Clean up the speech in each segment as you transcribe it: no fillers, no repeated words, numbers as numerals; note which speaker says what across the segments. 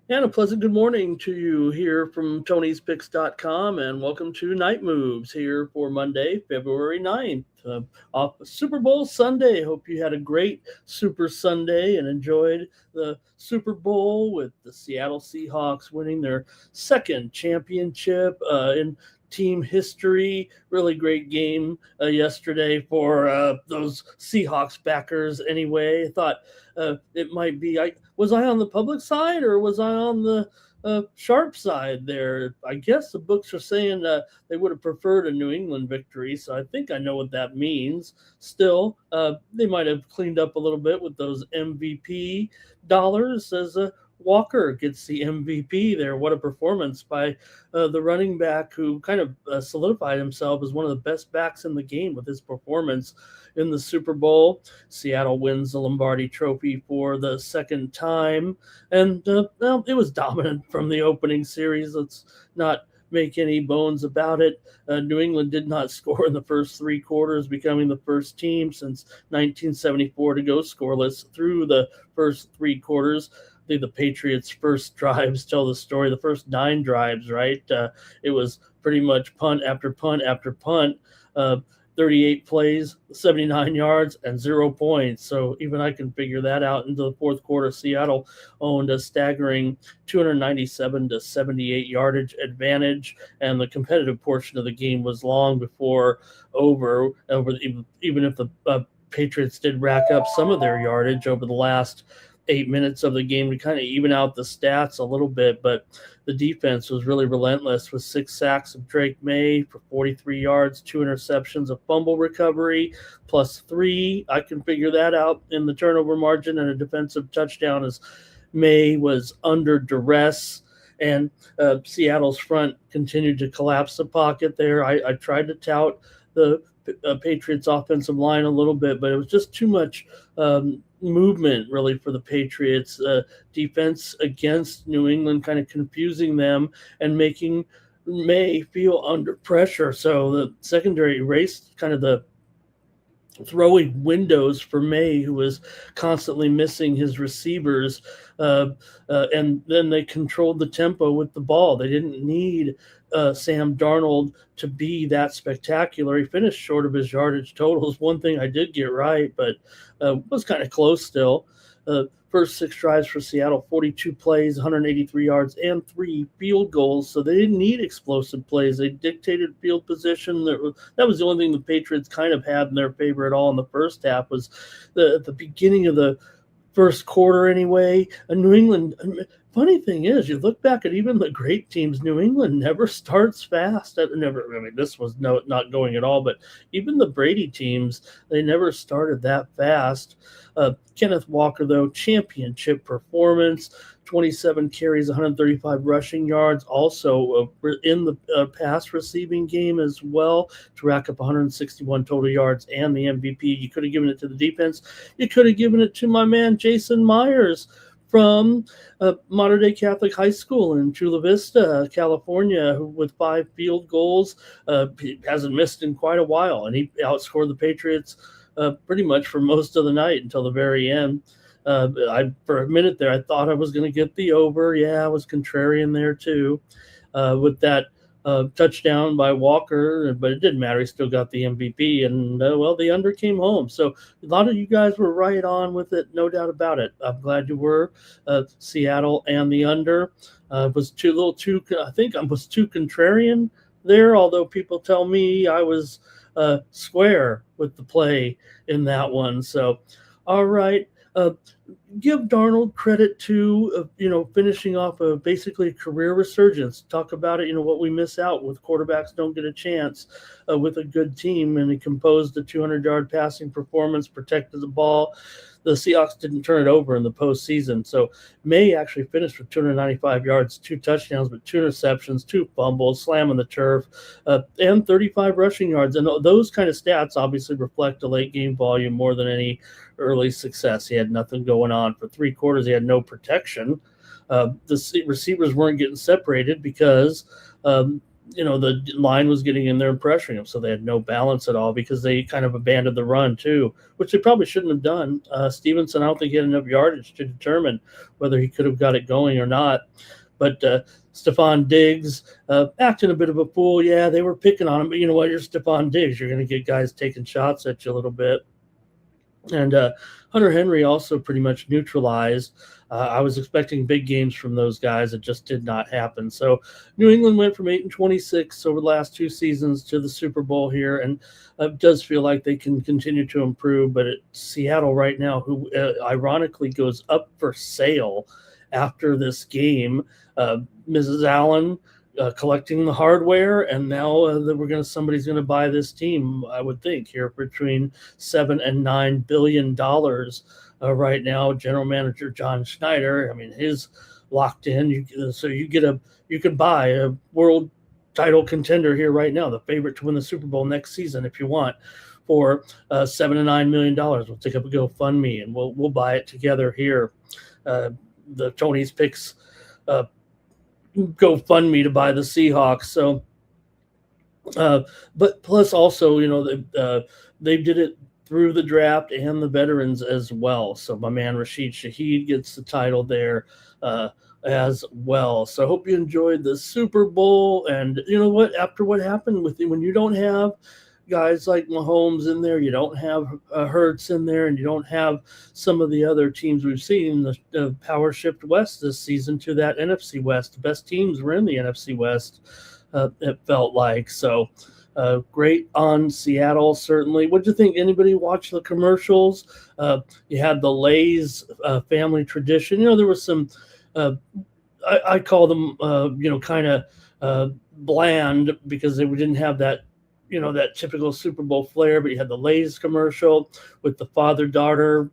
Speaker 1: And a pleasant good morning to you here from Tony'sPicks.com, and welcome to Night Moves here for Monday, February 9th. Off Super Bowl Sunday. Hope you had a great Super Sunday and enjoyed the Super Bowl with the Seattle Seahawks winning their second championship in team history. Really great game yesterday for those Seahawks backers anyway. I thought it might be. Was I on the public side or was I on the sharp side there? I guess the books are saying they would have preferred a New England victory, so I think I know what that means. Still, they might have cleaned up a little bit with those MVP dollars as Walker gets the MVP there. What a performance by the running back who kind of solidified himself as one of the best backs in the game with his performance in the Super Bowl. Seattle wins the Lombardi Trophy for the second time, and well, it was dominant from the opening series. Let's not make any bones about it. New England did not score in the first three quarters, becoming the first team since 1974 to go scoreless through the first three quarters. I think the Patriots' first drives tell the story. The first 9 drives, right? It was pretty much punt after punt after punt. 38 plays, 79 yards, and 0 points. So even I can figure that out. Into the fourth quarter, Seattle owned a staggering 297 to 78 yardage advantage, and the competitive portion of the game was long before over. Even if the Patriots did rack up some of their yardage over the last 8 minutes of the game to kind of even out the stats a little bit, but the defense was really relentless with 6 sacks of Drake May for 43 yards, 2 interceptions, a fumble recovery, plus 3. I can figure that out in the turnover margin, and a defensive touchdown as May was under duress. And Seattle's front continued to collapse the pocket there. I tried to tout the Patriots offensive line a little bit, but it was just too much movement really for the Patriots defense against New England, kind of confusing them and making May feel under pressure. So the secondary erased kind of the throwing windows for May, who was constantly missing his receivers. And then they controlled the tempo with the ball. They didn't need Sam Darnold to be that spectacular. He finished short of his yardage totals. One thing I did get right, but was kind of close still. First 6 drives for Seattle, 42 plays, 183 yards, and 3 field goals. So they didn't need explosive plays. They dictated field position. That was the only thing the Patriots kind of had in their favor at all in the first half, was the beginning of the first quarter anyway. New England, funny thing is, you look back at even the great teams, New England never starts fast. This was not going at all, but even the Brady teams, they never started that fast. Kenneth Walker, though, championship performance, 27 carries, 135 rushing yards, also in the pass receiving game as well, to rack up 161 total yards and the MVP. You could have given it to the defense. You could have given it to my man Jason Myers from Modern Day Catholic High School in Chula Vista, California, with 5 field goals. He hasn't missed in quite a while, and he outscored the Patriots pretty much for most of the night until the very end. For a minute there, I thought I was going to get the over. Yeah, I was contrarian there too with that touchdown by Walker, but it didn't matter. He still got the MVP, and well, the under came home. So a lot of you guys were right on with it, no doubt about it. I'm glad you were. Seattle and the under was I think I was too contrarian there, although people tell me I was square with the play in that one. So, all right. Give Darnold credit to finishing off basically a career resurgence. Talk about it, what we miss out with quarterbacks don't get a chance with a good team, and he composed a 200-yard passing performance, protected the ball. The Seahawks didn't turn it over in the postseason. So May actually finished with 295 yards, 2 touchdowns, but 2 interceptions, 2 fumbles, slamming the turf, and 35 rushing yards. And those kind of stats obviously reflect a late game volume more than any early success. He had nothing going on. For 3 quarters, he had no protection. The receivers weren't getting separated because the line was getting in there and pressuring them, so they had no balance at all because they kind of abandoned the run too, which they probably shouldn't have done. Stevenson, I don't think he had enough yardage to determine whether he could have got it going or not. But Stephon Diggs acting a bit of a fool. Yeah, they were picking on him, but you know what? You're Stephon Diggs. You're going to get guys taking shots at you a little bit. And Hunter Henry also pretty much neutralized. I was expecting big games from those guys. It just did not happen. So New England went from 8-26 over the last 2 seasons to the Super Bowl here, and it does feel like they can continue to improve. But Seattle right now, who ironically goes up for sale after this game, Mrs. Allen collecting the hardware, and now somebody's gonna buy this team. I would think here between $7 and $9 billion right now. General Manager John Schneider, I mean, his locked in. You can buy a world title contender here right now, the favorite to win the Super Bowl next season if you want, for $7 to $9 million. We'll take up a GoFundMe and we'll buy it together here. The Tony's Picks GoFundMe to buy the Seahawks. So, but plus also, they did it through the draft and the veterans as well. So my man Rashid Shaheed gets the title there as well. So I hope you enjoyed the Super Bowl. And you know what? After what happened with you, when you don't have guys like Mahomes in there, you don't have Hurts in there, and you don't have some of the other teams we've seen, the power shift west this season to that NFC West. The best teams were in the NFC West, it felt like. So great on Seattle, certainly. What do you think? Anybody watch the commercials? You had the Lay's family tradition. There was some, I call them, kind of bland because they didn't have that, that typical Super Bowl flair, but you had the Lay's commercial with the father-daughter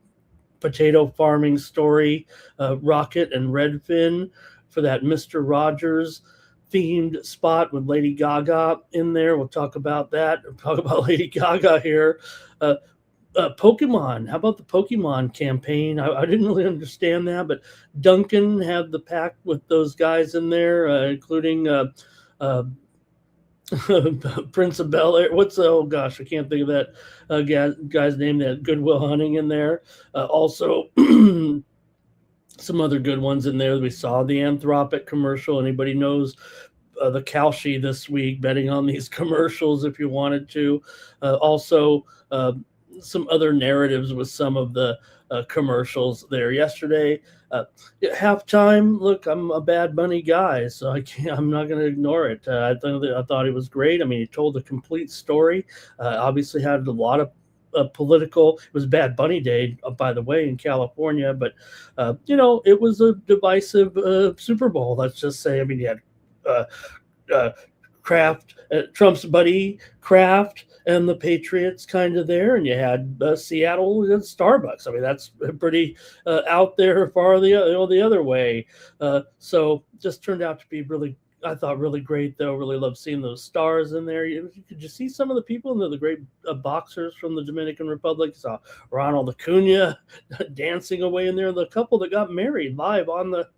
Speaker 1: potato farming story, Rocket and Redfin for that Mr. Rogers themed spot with Lady Gaga in there. We'll talk about that. We'll talk about Lady Gaga here. Pokemon. How about the Pokemon campaign? I didn't really understand that, but Duncan had the pack with those guys in there, including Prince of Bel-Air. I can't think of that guy's name. That Goodwill Hunting in there. Also, some other good ones in there. We saw the Anthropic commercial. Anybody knows the Kalshi this week? Betting on these commercials if you wanted to. Also, some other narratives with some of the commercials there yesterday. At halftime, look, I'm a Bad Bunny guy, so I'm not going to ignore it. I thought it was great. I mean, he told a complete story. Obviously had a lot of political. It was Bad Bunny Day, by the way, in California, but it was a divisive Super Bowl. Let's just say. I mean, you had Kraft, Trump's buddy Kraft, and the Patriots kind of there, and you had Seattle and Starbucks. I mean, that's pretty out there, far the other way. So just turned out to be really, I thought, really great, though. Really loved seeing those stars in there. Could you see some of the people, the great boxers from the Dominican Republic? You saw Ronald Acuna dancing away in there. The couple that got married live on the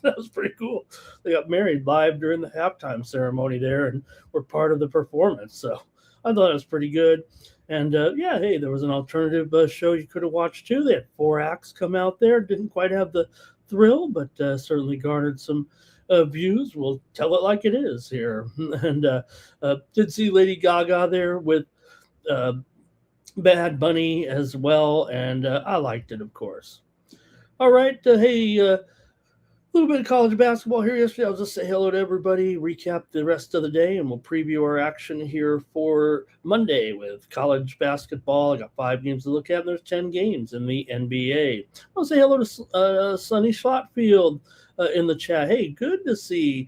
Speaker 1: that was pretty cool. They got married live during the halftime ceremony there and were part of the performance. So I thought it was pretty good. And hey, there was an alternative show you could have watched too. They had 4 acts come out there. Didn't quite have the thrill, but certainly garnered some views. We'll tell it like it is here. And did see Lady Gaga there with Bad Bunny as well. And I liked it, of course. All right. Hey, a little bit of college basketball here yesterday. I'll just say hello to everybody, recap the rest of the day, and we'll preview our action here for Monday with college basketball. I got 5 games to look at, and there's 10 games in the NBA. I'll say hello to Sonny Schlotfield in the chat. Hey, good to see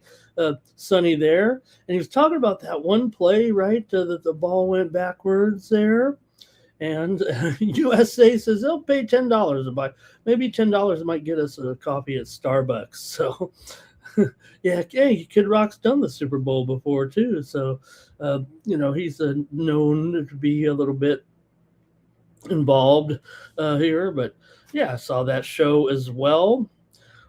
Speaker 1: Sonny there. And he was talking about that one play, right, that the ball went backwards there. And USA says they'll pay $10 to buy. Maybe $10 might get us a coffee at Starbucks. So, yeah, hey, Kid Rock's done the Super Bowl before too. So, he's known to be a little bit involved here. But yeah, I saw that show as well.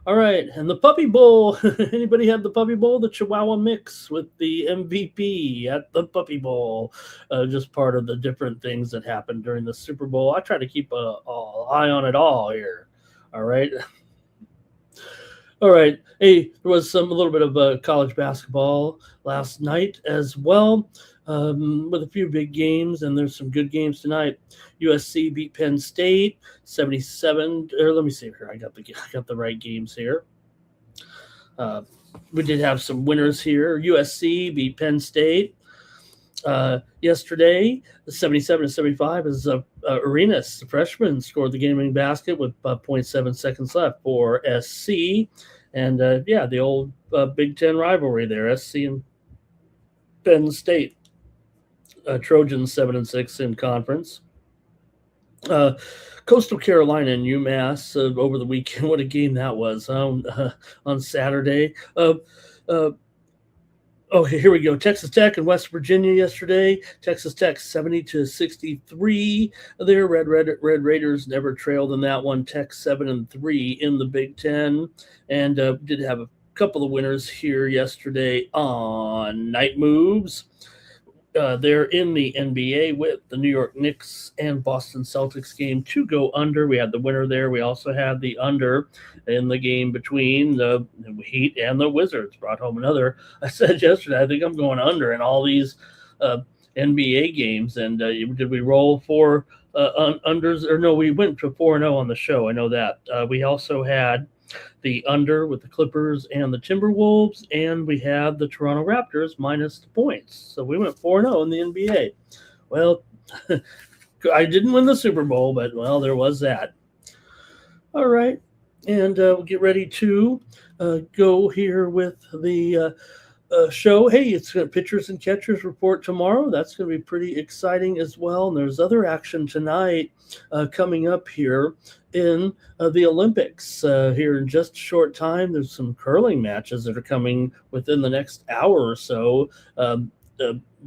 Speaker 1: All right, and the Puppy Bowl. Anybody have the Puppy Bowl? The Chihuahua mix with the MVP at the Puppy Bowl. Just part of the different things that happened during the Super Bowl. I try to keep a eye on it all here. All right. All right. Hey, there was a little bit of college basketball last night as well, with a few big games, and there's some good games tonight. USC beat Penn State 77. Or let me see here. I got the right games here. We did have some winners here. USC beat Penn State yesterday. 77-75 is Arenas, the freshman, scored the game-winning basket with 0.7 seconds left for SC. And the old Big Ten rivalry there, SC and Penn State. Trojans 7-6 in conference. Coastal Carolina and UMass over the weekend. What a game that was on Saturday. Here we go. Texas Tech and West Virginia yesterday. Texas Tech 70-63. Their Red Raiders never trailed in that one. Tech 7-3 in the Big Ten, and did have a couple of winners here yesterday on Night Moves. They're in the NBA with the New York Knicks and Boston Celtics game to go under. We had the winner there. We also had the under in the game between the Heat and the Wizards. Brought home another. I said yesterday, I think I'm going under in all these NBA games. And did we roll for unders? Or no, we went to 4-0 on the show. I know that. We also had the under with the Clippers and the Timberwolves, and we had the Toronto Raptors minus the points. So we went 4-0 in the NBA. Well, I didn't win the Super Bowl, but, well, there was that. All right, and we'll get ready to go here with the show. Hey, it's got pitchers and catchers report tomorrow. That's going to be pretty exciting as well. And there's other action tonight coming up here in the Olympics here in just a short time. There's some curling matches that are coming within the next hour or so.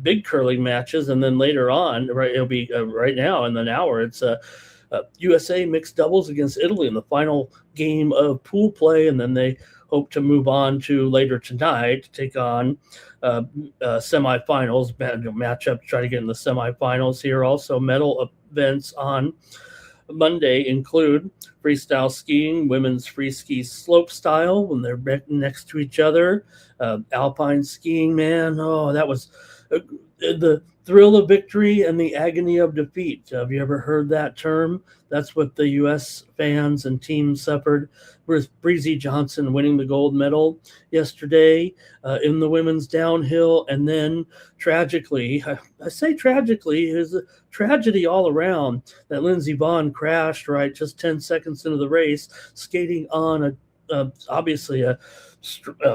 Speaker 1: Big curling matches, and then later on, right? It'll be right now in an hour. It's USA mixed doubles against Italy in the final game of pool play, and then they hope to move on to later tonight to take on semifinals, matchup to try to get in the semifinals here. Also, medal events on Monday include freestyle skiing, women's free ski slope style when they're next to each other, alpine skiing, man. Oh, that was the thrill of victory and the agony of defeat. Have you ever heard that term? That's what the U.S. fans and teams suffered with Breezy Johnson winning the gold medal yesterday in the women's downhill. And then tragically, I say tragically, it was a tragedy all around that Lindsey Vonn crashed right just 10 seconds into the race, skating on obviously a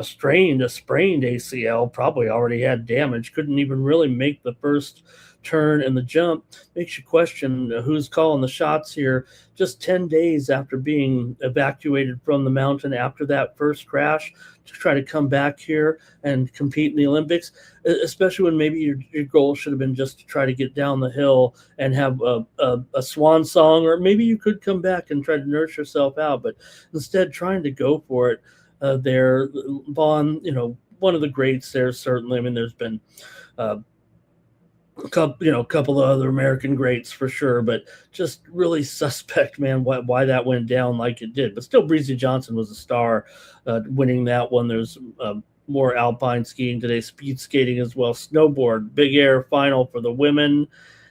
Speaker 1: sprained ACL, probably already had damage, couldn't even really make the first turn and the jump. Makes you question who's calling the shots here just 10 days after being evacuated from the mountain after that first crash to try to come back here and compete in the Olympics, especially when maybe your goal should have been just to try to get down the hill and have a swan song, or maybe you could come back and try to nurse yourself out, but instead trying to go for it there. Vaughn, one of the greats there, certainly. I mean, there's been a couple of other American greats for sure, but just really suspect, man, why that went down like it did. But still, Breezy Johnson was a star winning that one. There's more alpine skiing today, speed skating as well, snowboard, big air final for the women,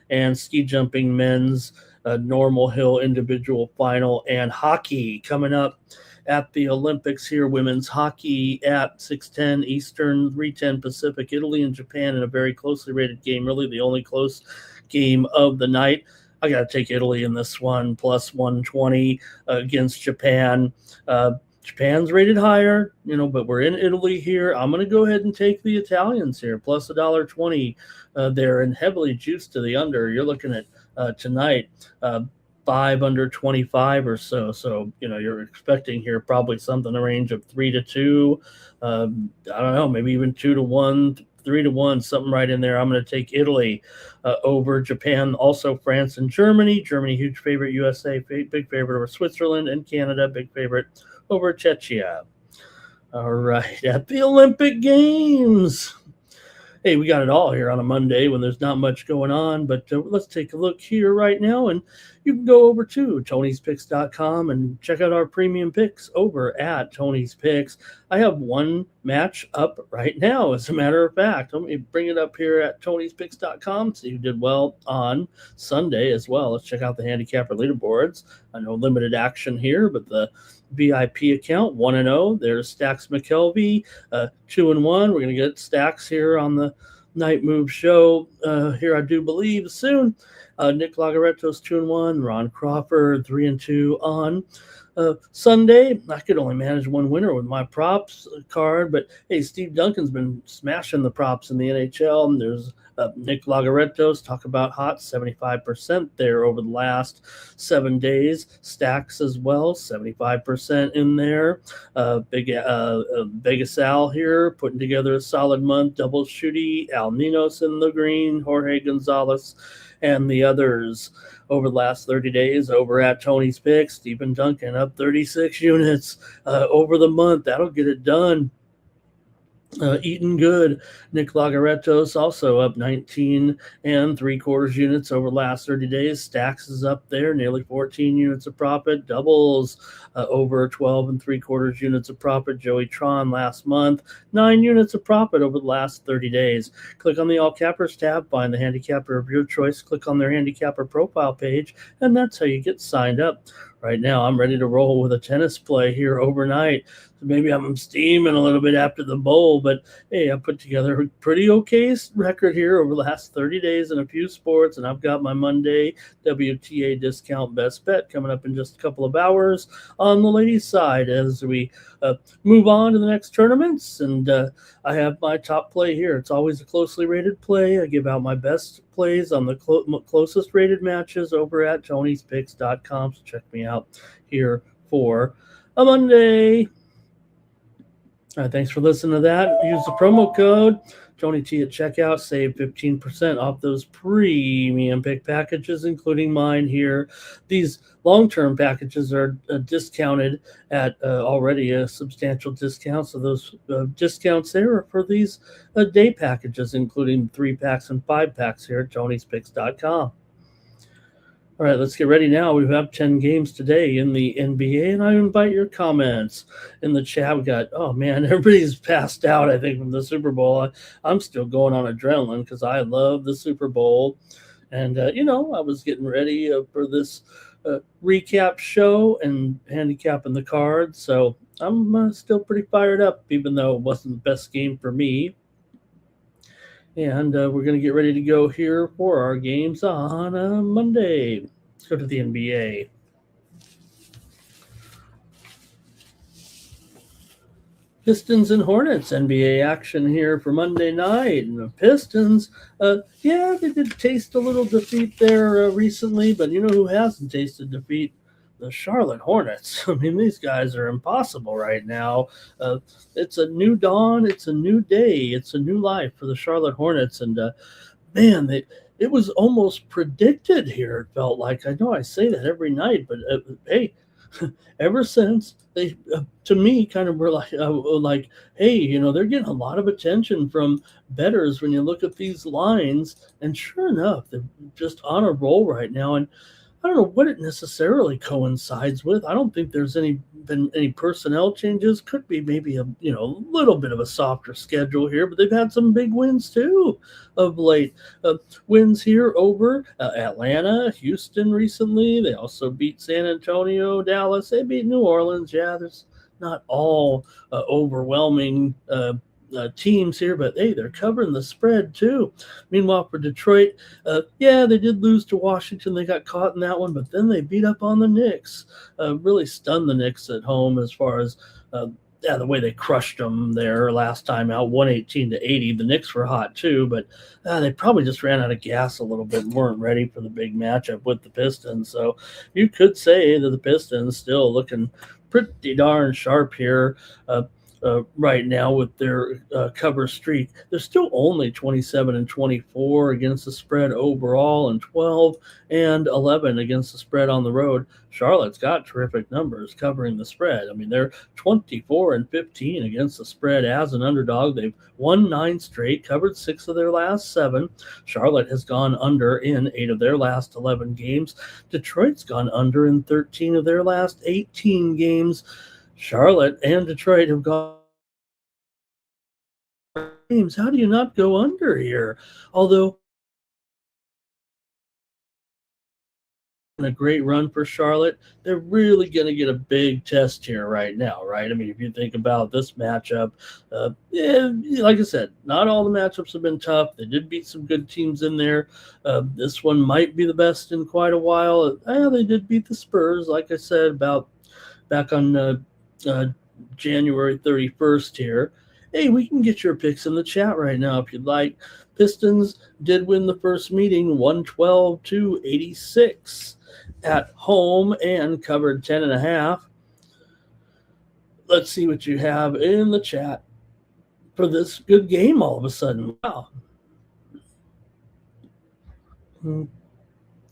Speaker 1: and ski jumping men's normal hill individual final, and hockey coming up at the Olympics here. Women's hockey at 6:10 Eastern, 3:10 Pacific. Italy and Japan in a very closely rated game, really the only close game of the night. I got to take Italy in this one, plus 120 against Japan. Japan's rated higher, but we're in Italy here. I'm going to go ahead and take the Italians here, plus $1.20 there, and heavily juiced to the under. You're looking at tonight 5 under 25 or so. So, you're expecting here probably something in the range of 3-2. I don't know, maybe even 2-1, 3-1, something right in there. I'm going to take Italy over Japan. Also, France and Germany. Germany, huge favorite. USA, big favorite over Switzerland, and Canada, big favorite over Czechia. All right, at the Olympic Games. Hey, we got it all here on a Monday when there's not much going on, but let's take a look here right now. And you can go over to Tony'sPicks.com and check out our premium picks over at Tony's Picks. I have one match up right now, as a matter of fact. Let me bring it up here at Tony'sPicks.com. See who did well on Sunday as well. Let's check out the handicapper leaderboards. I know limited action here, but the VIP account 1-0. There's Stacks McKelvey, 2-1. We're going to get Stacks here on the Night Move show here, I do believe, soon. Nick Lagaretto's 2-1. Ron Crawford 3-2 on Sunday. I could only manage one winner with my props card, but hey, Steve Duncan's been smashing the props in the NHL. And there's Nick Lagaretto's, talk about hot, 75% there over the last 7 days. Stacks as well, 75% in there. Big Vegas Al here, putting together a solid month. Double Shooty, Al Ninos in the green, Jorge Gonzalez, and the others over the last 30 days over at Tony's Picks. Stephen Duncan up 36 units over the month. That'll get it done. Eating good. Nick Lagaretto's also up 19 3/4 units over the last 30 days. Stacks is up there, nearly 14 units of profit. Doubles over 12 3/4 units of profit. Joey Tron last month, 9 units of profit over the last 30 days. Click on the All Cappers tab, find the handicapper of your choice, click on their handicapper profile page, and that's how you get signed up. Right now, I'm ready to roll with a tennis play here overnight. So maybe I'm steaming a little bit after the bowl, but hey, I put together a pretty okay record here over the last 30 days in a few sports, and I've got my Monday WTA discount best bet coming up in just a couple of hours on the ladies' side as we move on to the next tournaments. And I have my top play here. It's always a closely rated play. I give out my best plays on the closest rated matches over at Tony'sPicks.com. So check me out here for a Monday. All right, thanks for listening to that. Use the promo code TonyT at checkout. Save 15% off those premium pick packages, including mine here. These long-term packages are discounted at already a substantial discount. So those discounts there are for these day packages, including 3-packs and 5-packs here at Tony'sPicks.com. All right, let's get ready now. We have 10 games today in the NBA, and I invite your comments in the chat. We got, oh man, everybody's passed out, I think, from the Super Bowl. I'm still going on adrenaline because I love the Super Bowl. And, I was getting ready for this recap show and handicapping the cards. So I'm still pretty fired up, even though it wasn't the best game for me. And we're going to get ready to go here for our games on Monday. Let's go to the NBA. Pistons and Hornets NBA action here for Monday night. And the Pistons, they did taste a little defeat there recently, but you know who hasn't tasted defeat? The Charlotte Hornets. I mean, these guys are impossible right now. It's a new dawn. It's a new day. It's a new life for the Charlotte Hornets. And, it was almost predicted here, it felt like. I know I say that every night, but, hey, ever since they, to me, kind of were like, hey, they're getting a lot of attention from bettors when you look at these lines. And sure enough, they're just on a roll right now. And I don't know what it necessarily coincides with. I don't think there's been any personnel changes. Could be maybe a little bit of a softer schedule here, but they've had some big wins too of late. Wins here over Atlanta, Houston recently. They also beat San Antonio, Dallas. They beat New Orleans. Yeah, there's not all overwhelming teams here, but hey, they're covering the spread too. Meanwhile, for Detroit, they did lose to Washington. They got caught in that one, but then they beat up on the Knicks. Really stunned the Knicks at home as far as the way they crushed them there last time out, 118-80. The Knicks were hot too, but they probably just ran out of gas a little bit and weren't ready for the big matchup with the Pistons. So you could say that the Pistons still looking pretty darn sharp here. right now with their cover streak. They're still only 27-24 against the spread overall, and 12-11 against the spread on the road. Charlotte's got terrific numbers covering the spread. I mean, they're 24-15 against the spread as an underdog. They've won 9 straight, covered 6 of their last 7. Charlotte has gone under in 8 of their last 11 games. Detroit's gone under in 13 of their last 18 games. Charlotte and Detroit have gone games. How do you not go under here? Although a great run for Charlotte, they're really going to get a big test here right now, right? I mean, if you think about this matchup, yeah, like I said, not all the matchups have been tough. They did beat some good teams in there. This one might be the best in quite a while. They did beat the Spurs, like I said, about back on January 31st here. Hey, we can get your picks in the chat right now if you'd like. Pistons did win the first meeting 112-86 at home and covered 10.5. Let's see what you have in the chat for this good game all of a sudden. Wow.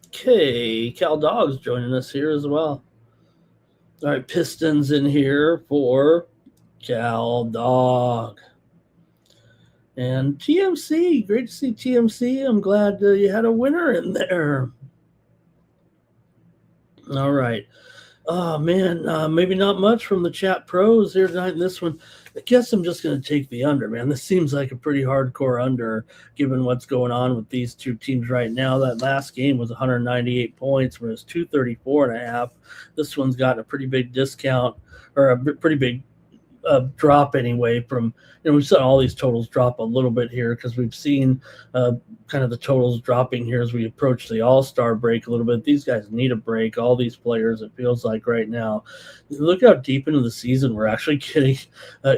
Speaker 1: Okay, Cal Dog's joining us here as well. All right, Pistons in here for Cal Dog. And TMC, great to see TMC. I'm glad you had a winner in there. All right. Oh, man, maybe not much from the chat pros here tonight in this one. I guess I'm just going to take the under, man. This seems like a pretty hardcore under given what's going on with these two teams right now. That last game was 198 points, whereas 234.5. This one's gotten a pretty big discount or a pretty big drop anyway from, we've seen all these totals drop a little bit here because we've seen kind of the totals dropping here as we approach the All-Star break a little bit. These guys need a break, all these players, it feels like right now. Look how deep into the season we're actually getting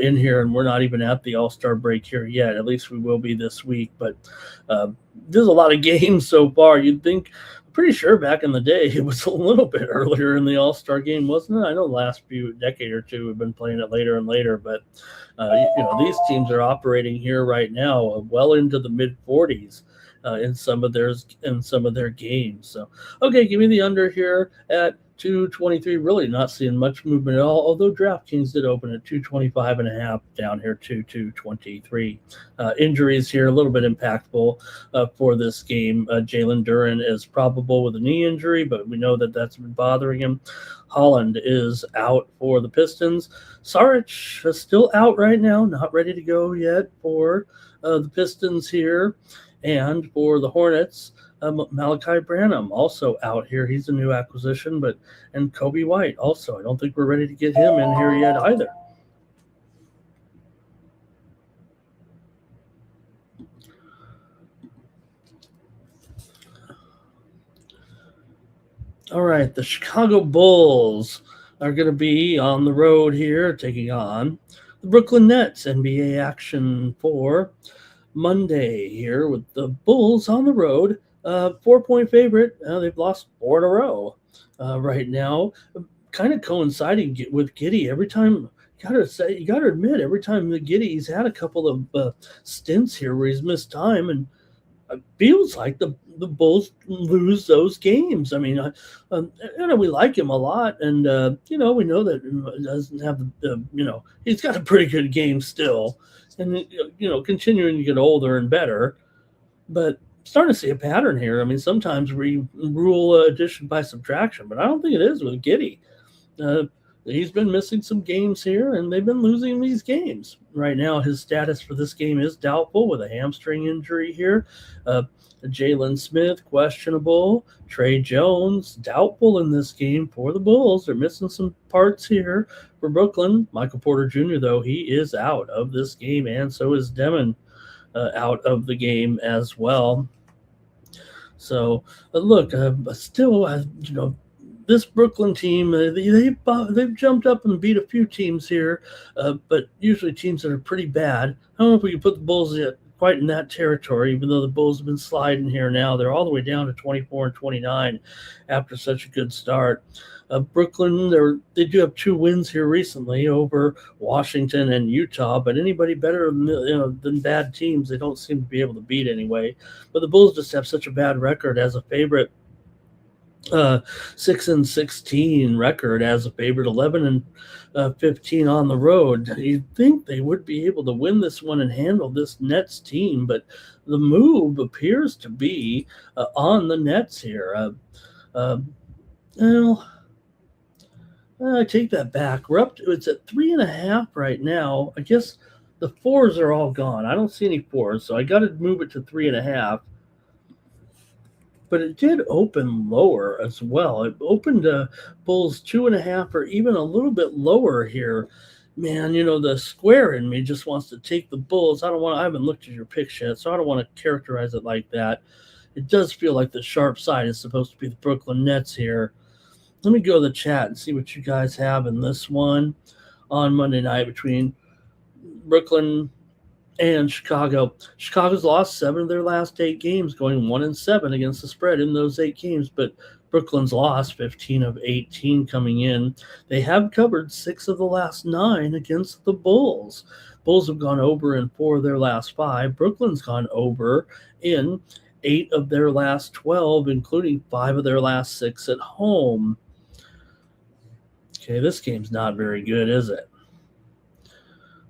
Speaker 1: in here, and we're not even at the All-Star break here yet. At least we will be this week, but there's a lot of games so far. You'd think, pretty sure back in the day it was a little bit earlier in the All-Star game, wasn't it? I know the last decade or two we've been playing it later and later, but these teams are operating here right now well into the mid 40s in some of their games. So okay, give me the under here at 223. Really not seeing much movement at all, although DraftKings did open at 225.5, down here to 223. Injuries here a little bit impactful for this game. Jalen Duren is probable with a knee injury, but we know that that's been bothering him. Holland is out for the Pistons. Saric is still out right now, not ready to go yet for the Pistons here. And for the Hornets, Malachi Branham also out here. He's a new acquisition, and Kobe White also. I don't think we're ready to get him in here yet either. All right, the Chicago Bulls are going to be on the road here, taking on the Brooklyn Nets. NBA action for Monday here with the Bulls on the road. 4-point favorite. They've lost 4 in a row right now. Kind of coinciding with Giddey. Every time, you got to admit, every time the Giddey, he's had a couple of stints here where he's missed time, and it feels like the Bulls lose those games. I mean, we like him a lot, and we know that he doesn't have he's got a pretty good game still, and continuing to get older and better, but starting to see a pattern here. I mean, sometimes we rule addition by subtraction, but I don't think it is with Giddey. He's been missing some games here, and they've been losing these games. Right now, his status for this game is doubtful with a hamstring injury here. Jalen Smith, questionable. Trey Jones, doubtful in this game for the Bulls. They're missing some parts here for Brooklyn. Michael Porter Jr., though, he is out of this game, and so is Demon out of the game as well. So, look, still, this Brooklyn team, they've jumped up and beat a few teams here, but usually teams that are pretty bad. I don't know if we can put the Bulls quite in that territory, even though the Bulls have been sliding here now. They're all the way down to 24 and 29 after such a good start. Brooklyn, they do have 2 wins here recently over Washington and Utah, but anybody better than bad teams, they don't seem to be able to beat anyway. But the Bulls just have such a bad record as a favorite. 6-16 record as a favorite, 11-15 on the road. You'd think they would be able to win this one and handle this Nets team, but the move appears to be on the Nets here. Well, I take that back. It's at 3.5 right now. I guess the 4s are all gone. I don't see any 4s, so I got to move it to 3.5. But it did open lower as well. It opened Bulls 2.5 or even a little bit lower here. Man, the square in me just wants to take the Bulls. I haven't looked at your picks yet, so I don't want to characterize it like that. It does feel like the sharp side is supposed to be the Brooklyn Nets here. Let me go to the chat and see what you guys have in this one on Monday night between Brooklyn and Chicago. Chicago's lost 7 of their last 8 games, going 1-7 against the spread in those 8 games, but Brooklyn's lost 15 of 18 coming in. They have covered 6 of the last 9 against the Bulls. Bulls have gone over in 4 of their last 5. Brooklyn's gone over in 8 of their last 12, including 5 of their last 6 at home. Okay, this game's not very good, is it?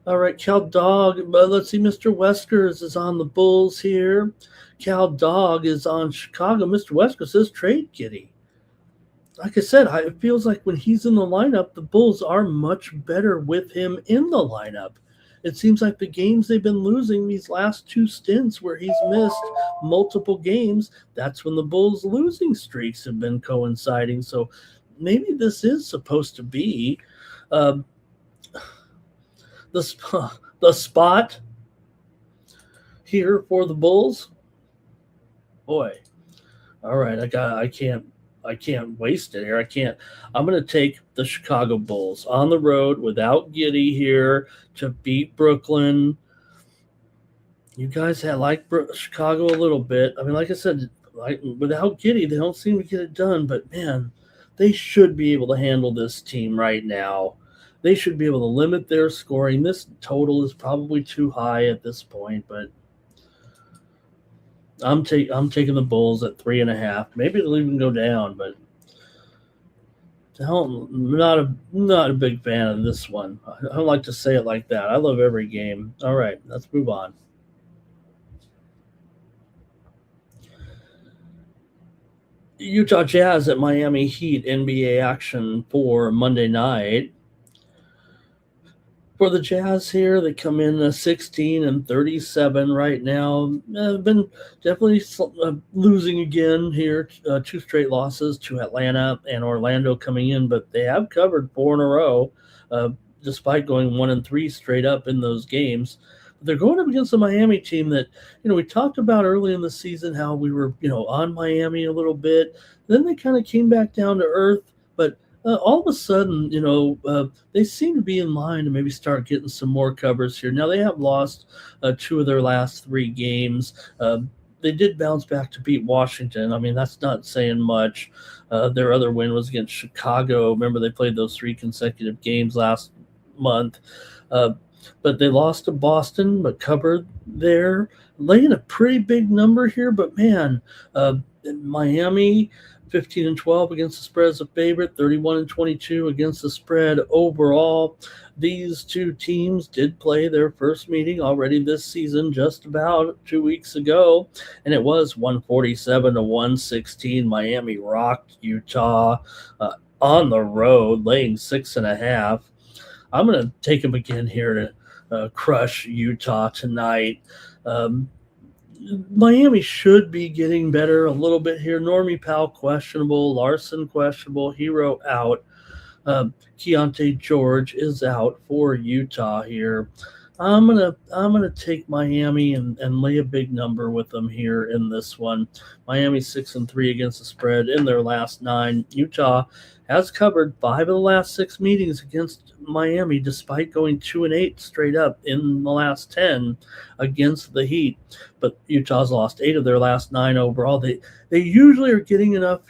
Speaker 1: All right, Cal Dog. Let's see, Mr. Weskers is on the Bulls here. Cal Dog is on Chicago. Mr. Wesker says trade Giddey. Like I said, it feels like when he's in the lineup, the Bulls are much better with him in the lineup. It seems like the games they've been losing, these last 2 stints where he's missed multiple games, that's when the Bulls' losing streaks have been coinciding. So maybe this is supposed to be the spot here for the Bulls. Boy, all right, I can't waste it here. I'm going to take the Chicago Bulls on the road without Giddey here to beat Brooklyn. You guys like Chicago a little bit. I mean, like I said, without Giddey, they don't seem to get it done. But man, they should be able to handle this team right now. They should be able to limit their scoring. This total is probably too high at this point, but I'm taking the Bulls at 3.5. Maybe it'll even go down, but I'm not a big fan of this one. I don't like to say it like that. I love every game. All right, let's move on. Utah Jazz at Miami Heat NBA action for Monday night. For the Jazz here, they come in 16-37 right now. Been definitely losing again here. 2 straight losses to Atlanta and Orlando coming in, but they have covered 4 in a row, despite going 1-3 straight up in those games. But they're going up against a Miami team that, we talked about early in the season how we were, on Miami a little bit. Then they kind of came back down to earth, but all of a sudden, they seem to be in line to maybe start getting some more covers here. Now, they have lost 2 of their last 3 games. They did bounce back to beat Washington. I mean, that's not saying much. Their other win was against Chicago. Remember, they played those 3 consecutive games last month. But they lost to Boston, but covered there. Laying a pretty big number here, but man, Miami 15-12 against the spread as a favorite, 31-22 against the spread overall. These 2 teams did play their first meeting already this season, just about 2 weeks ago, and it was 147-116. Miami rocked Utah on the road, laying 6.5. I'm going to take them again here to crush Utah tonight. Miami should be getting better a little bit here. Normie Powell questionable, Larson questionable, Hero out. Keontae George is out for Utah here. I'm gonna take Miami and lay a big number with them here in this one. Miami's 6-3 against the spread in their last 9. Utah has covered 5 of the last 6 meetings against Miami, despite going 2-8 straight up in the last 10 against the Heat. But Utah's lost 8 of their last 9 overall. They usually are getting enough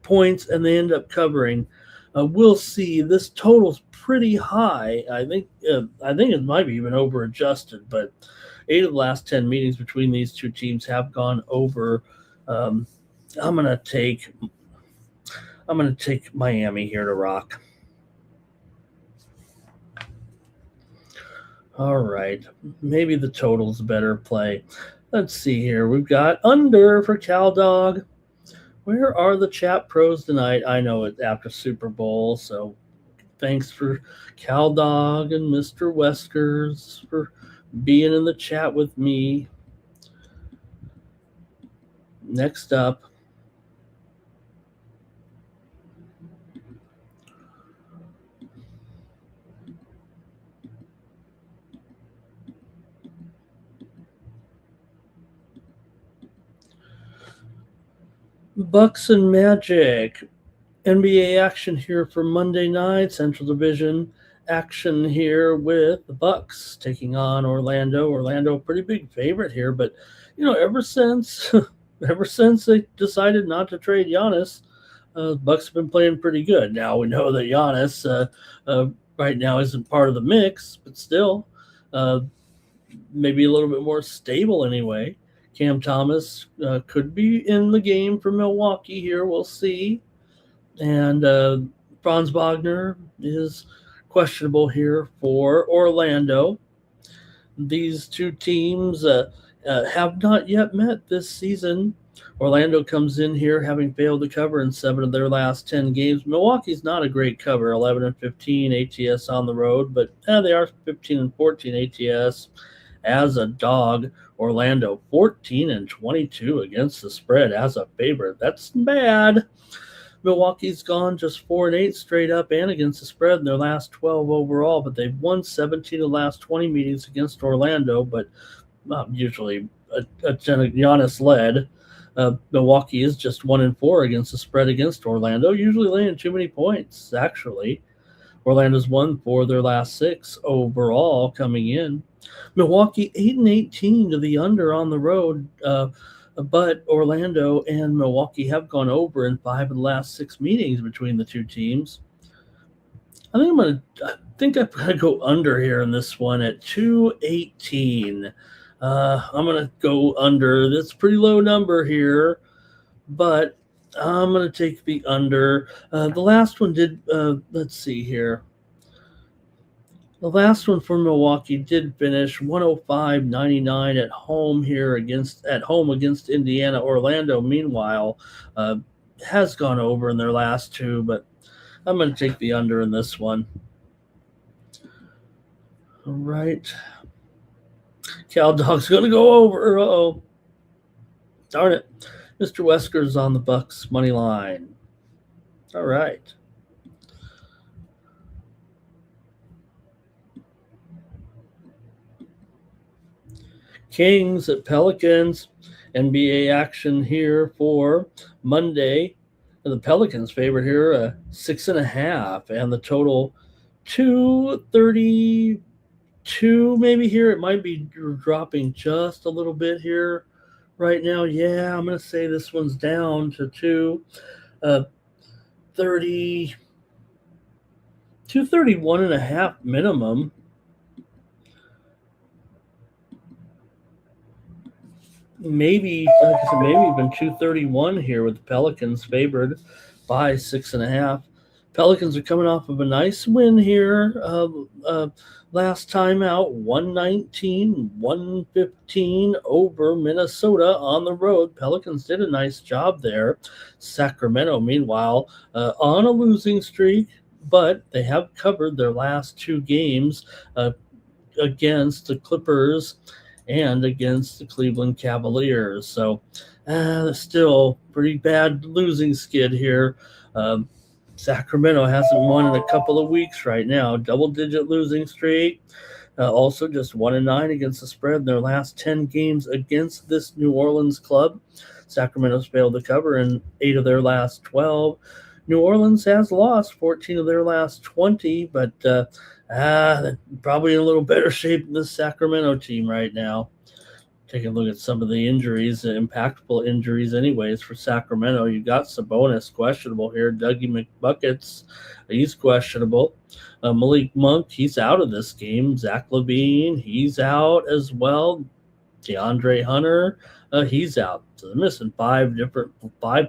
Speaker 1: points and they end up covering. We'll see. This total's pretty high. I think it might be even over adjusted, but 8 of the last 10 meetings between these two teams have gone over. I'm gonna take Miami here to rock. All right, maybe the total's a better play. Let's see here. We've got under for Cal Dog. Where are the chat pros tonight? I know it's after Super Bowl, so thanks for Cal Dog and Mr. Weskers for being in the chat with me. Next up, Bucks and Magic. NBA action here for Monday night. Central Division action here with the Bucks taking on Orlando. Orlando, pretty big favorite here, but ever since they decided not to trade Giannis, Bucks have been playing pretty good. Now we know that Giannis right now isn't part of the mix, but still, maybe a little bit more stable anyway. Cam Thomas could be in the game for Milwaukee here. We'll see. And Franz Wagner is questionable here for Orlando. These two teams have not yet met this season. Orlando comes in here having failed to cover in 7 of their last 10 games. Milwaukee's not a great cover, 11-15 ATS on the road, but they are 15-14 ATS as a dog. Orlando 14-22 against the spread as a favorite. That's bad. Milwaukee's gone just 4-8 straight up and against the spread in their last 12 overall, but they've won 17 of the last 20 meetings against Orlando, but usually a Giannis led. Milwaukee is just 1-4 against the spread against Orlando, usually laying too many points, actually. Orlando's won 4 of their last 6 overall coming in. Milwaukee 8-18 to the under on the road, but Orlando and Milwaukee have gone over in 5 of the last 6 meetings between the two teams. I think I'm gonna go under here in this one at 218. I'm gonna go under. That's a pretty low number here, but I'm gonna take the under. The last one did. Let's see here. The last one for Milwaukee did finish 105-99 at home against Indiana. Orlando, meanwhile, has gone over in their last 2, but I'm going to take the under in this one. All right. Cal Dog's going to go over. Uh-oh. Darn it. Mr. Wesker's on the Bucks money line. All right. Kings at Pelicans. NBA action here for Monday. The Pelicans favorite here, 6.5, and the total 232 maybe here. It might be dropping just a little bit here right now. Yeah, I'm going to say this one's down to 231.5 minimum. Maybe even 231 here with the Pelicans favored by 6.5. Pelicans are coming off of a nice win here last time out, 119-115 over Minnesota on the road. Pelicans did a nice job there. Sacramento, meanwhile, on a losing streak, but they have covered their last 2 games against the Clippers and against the Cleveland Cavaliers. So still pretty bad losing skid here. Sacramento hasn't won in a couple of weeks right now. Double-digit losing streak. Also, just 1-9 against the spread in their last 10 games against this New Orleans club. Sacramento's failed to cover in 8 of their last 12. New Orleans has lost 14 of their last 20, but they're probably in a little better shape than the Sacramento team right now. Take a look at some of the injuries, the impactful injuries, anyways, for Sacramento. You got Sabonis questionable here. Dougie McBuckets, he's questionable. Malik Monk, he's out of this game. Zach LaVine, he's out as well. DeAndre Hunter, he's out. So they're missing five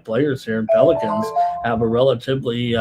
Speaker 1: players here. And Pelicans have a relatively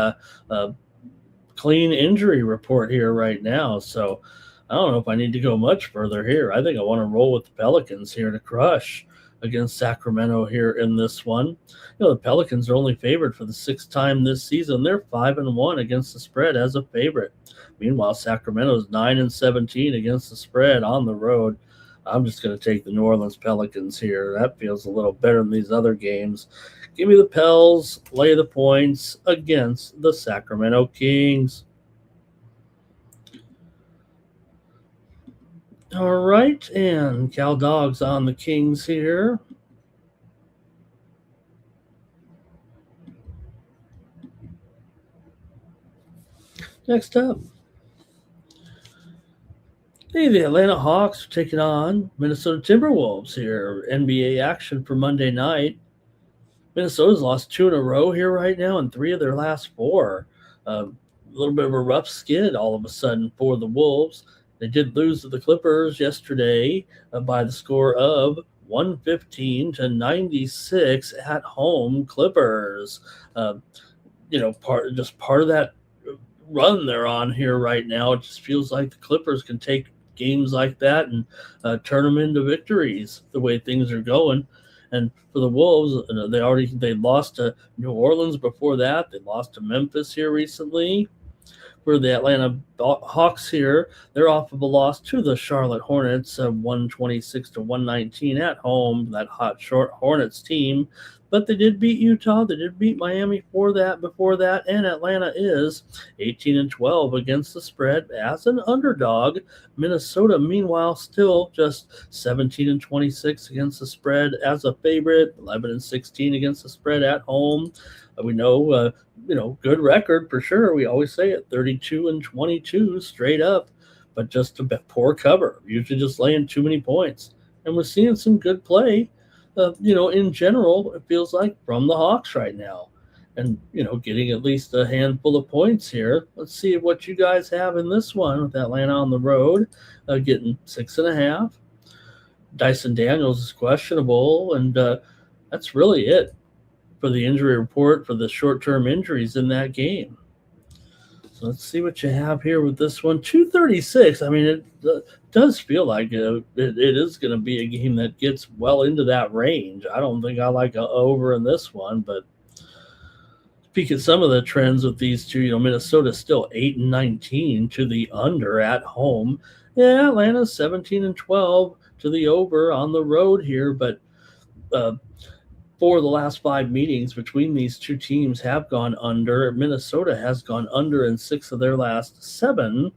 Speaker 1: clean injury report here right now. So I don't know if I need to go much further here. I think I want to roll with the Pelicans here to crush against Sacramento here in this one. The Pelicans are only favored for the 6th time this season. They're 5-1 against the spread as a favorite. Meanwhile, Sacramento is 9-17 against the spread on the road. I'm just going to take the New Orleans Pelicans here. That feels a little better than these other games. Give me the Pels, lay the points against the Sacramento Kings. All right, and Cal Dogs on the Kings here. Next up, the Atlanta Hawks are taking on Minnesota Timberwolves here. NBA action for Monday night. Minnesota's lost 2 in a row here right now, and 3 of their last 4. A little bit of a rough skid all of a sudden for the Wolves. They did lose to the Clippers yesterday by the score of 115-96 at home. Clippers, part of that run they're on here right now. It just feels like the Clippers can take games like that and turn them into victories the way things are going. And for the Wolves, they lost to New Orleans before that. They lost to Memphis here recently. For the Atlanta Hawks here, they're off of a loss to the Charlotte Hornets of 126-119 at home, that hot short Hornets team. But they did beat Utah. They did beat Miami before that, and Atlanta is 18-12 against the spread as an underdog. Minnesota, meanwhile, still just 17-26 against the spread as a favorite, 11-16 against the spread at home. We know, good record for sure. We always say it, 32-22 straight up, but just a poor cover. Usually just laying too many points. And we're seeing some good play. In general, it feels like from the Hawks right now. And, getting at least a handful of points here. Let's see what you guys have in this one with Atlanta on the road, getting 6.5. Dyson Daniels is questionable, and that's really it for the injury report for the short-term injuries in that game. So let's see what you have here with this one. 236. I mean, it does feel like it is going to be a game that gets well into that range. I don't think I like an over in this one, but peek at some of the trends with these two. Minnesota's still 8-19 to the under at home. Yeah, Atlanta's 17-12 to the over on the road here, but 4 of the last 5 meetings between these two teams have gone under. Minnesota has gone under in 6 of their last 7.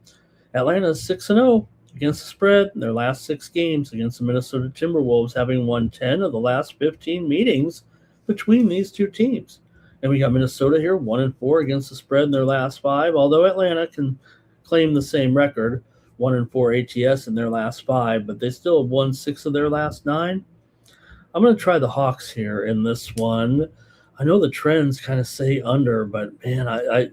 Speaker 1: Atlanta's 6-0 against the spread in their last 6 games against the Minnesota Timberwolves, having won 10 of the last 15 meetings between these two teams. And we got Minnesota here, 1-4 against the spread in their last 5, although Atlanta can claim the same record, 1-4 ATS in their last 5, but they still have won 6 of their last 9. I'm going to try the Hawks here in this one. I know the trends kind of say under, but man, a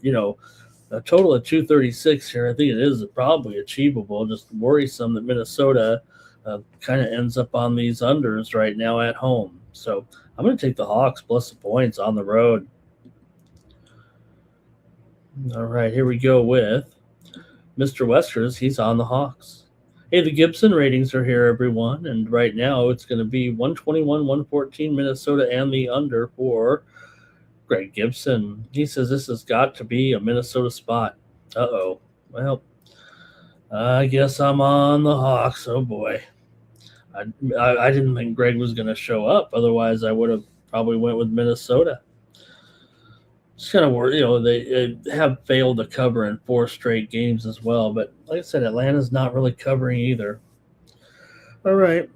Speaker 1: total of 236 here. I think it is probably achievable. Just worrisome that Minnesota kind of ends up on these unders right now at home. So I'm going to take the Hawks plus the points on the road. All right, here we go with Mr. Weskers. He's on the Hawks. Hey, the Gibson ratings are here, everyone, and right now it's going to be 121-114 Minnesota and the under for Greg Gibson. He says this has got to be a Minnesota spot. Uh-oh. Well, I guess I'm on the Hawks. Oh, boy. I didn't think Greg was going to show up. Otherwise, I would have probably went with Minnesota. It's kind of where they have failed to cover in 4 straight games as well. But like I said, Atlanta's not really covering either. All right,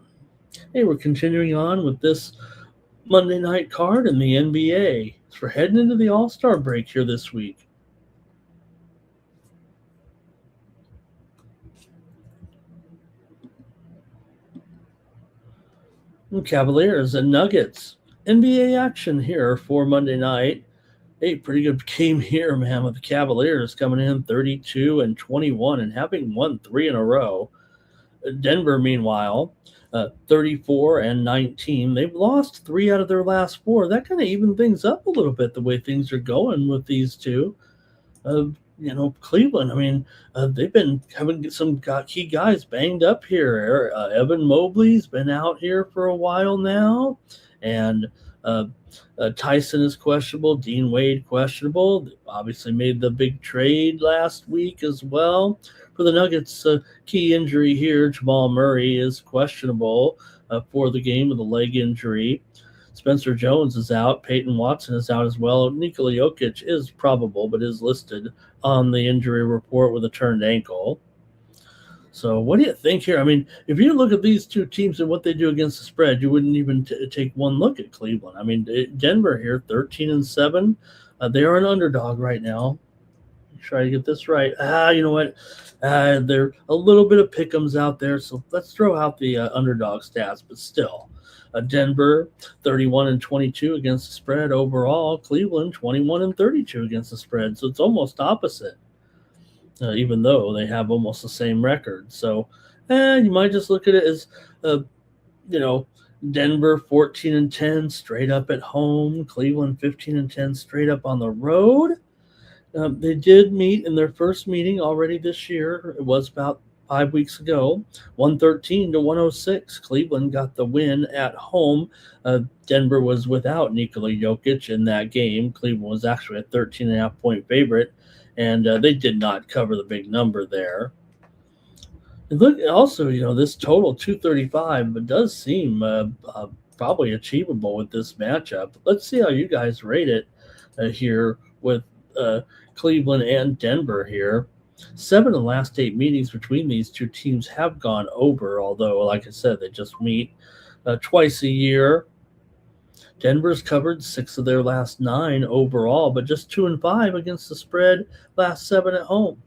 Speaker 1: hey, we're continuing on with this Monday night card in the NBA. So we're heading into the All Star break here this week. Cavaliers and Nuggets. NBA action here for Monday night. Hey, pretty good game here, man, with the Cavaliers coming in 32-21 and having won 3 in a row. Denver, meanwhile, 34-19. They've lost 3 out of their last 4. That kind of even things up a little bit the way things are going with these two. Cleveland, I mean, they've been having some key guys banged up here. Evan Mobley's been out here for a while now, and Tyson is questionable. Dean Wade questionable. They obviously made the big trade last week as well. For the Nuggets, key injury here, Jamal Murray is questionable for the game with a leg injury. Spencer Jones is out. Peyton Watson is out as well. Nikola Jokic is probable, but is listed on the injury report with a turned ankle. So what do you think here? I mean, if you look at these two teams and what they do against the spread, you wouldn't even take one look at Cleveland. I mean, Denver here, 13-7. They are an underdog right now. Try to get this right. You know what? There a little bit of pick'ems out there, so let's throw out the underdog stats, but still. Denver 31-22 against the spread overall. Cleveland 21-32 against the spread. So it's almost opposite, even though they have almost the same record. So you might just look at it as, Denver 14-10 straight up at home. Cleveland 15-10 straight up on the road. They did meet in their first meeting already this year. It was about 5 weeks ago, 113-106. Cleveland got the win at home. Denver was without Nikola Jokic in that game. Cleveland was actually a 13.5-point favorite, and they did not cover the big number there. And look, also, this total 235, but does seem probably achievable with this matchup. Let's see how you guys rate it here with Cleveland and Denver here. 7 of the last 8 meetings between these two teams have gone over, although, like I said, they just meet twice a year. Denver's covered 6 of their last 9 overall, but just 2-5 against the spread, last 7 at home.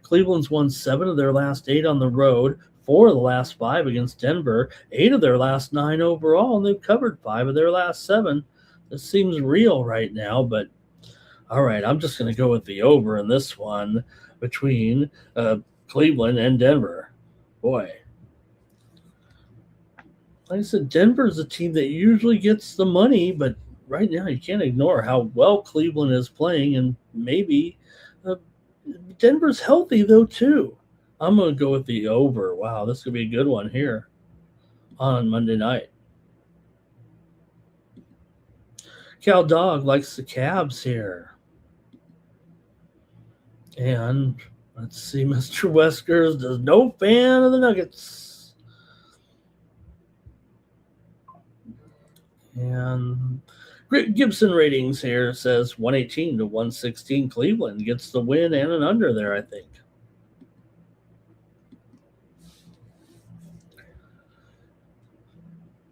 Speaker 1: Cleveland's won 7 of their last 8 on the road, 4 of the last 5 against Denver, 8 of their last 9 overall, and they've covered 5 of their last 7. This seems real right now, but all right, I'm just going to go with the over in this one between Cleveland and Denver. Boy. Like I said, Denver's a team that usually gets the money, but right now you can't ignore how well Cleveland is playing, and maybe Denver's healthy, though, too. I'm going to go with the over. Wow, this could be a good one here on Monday night. Cal Dog likes the Cavs here. And let's see, Mr. Weskers is no fan of the Nuggets. And Greg Gibson ratings here says 118-116. Cleveland gets the win and an under there, I think.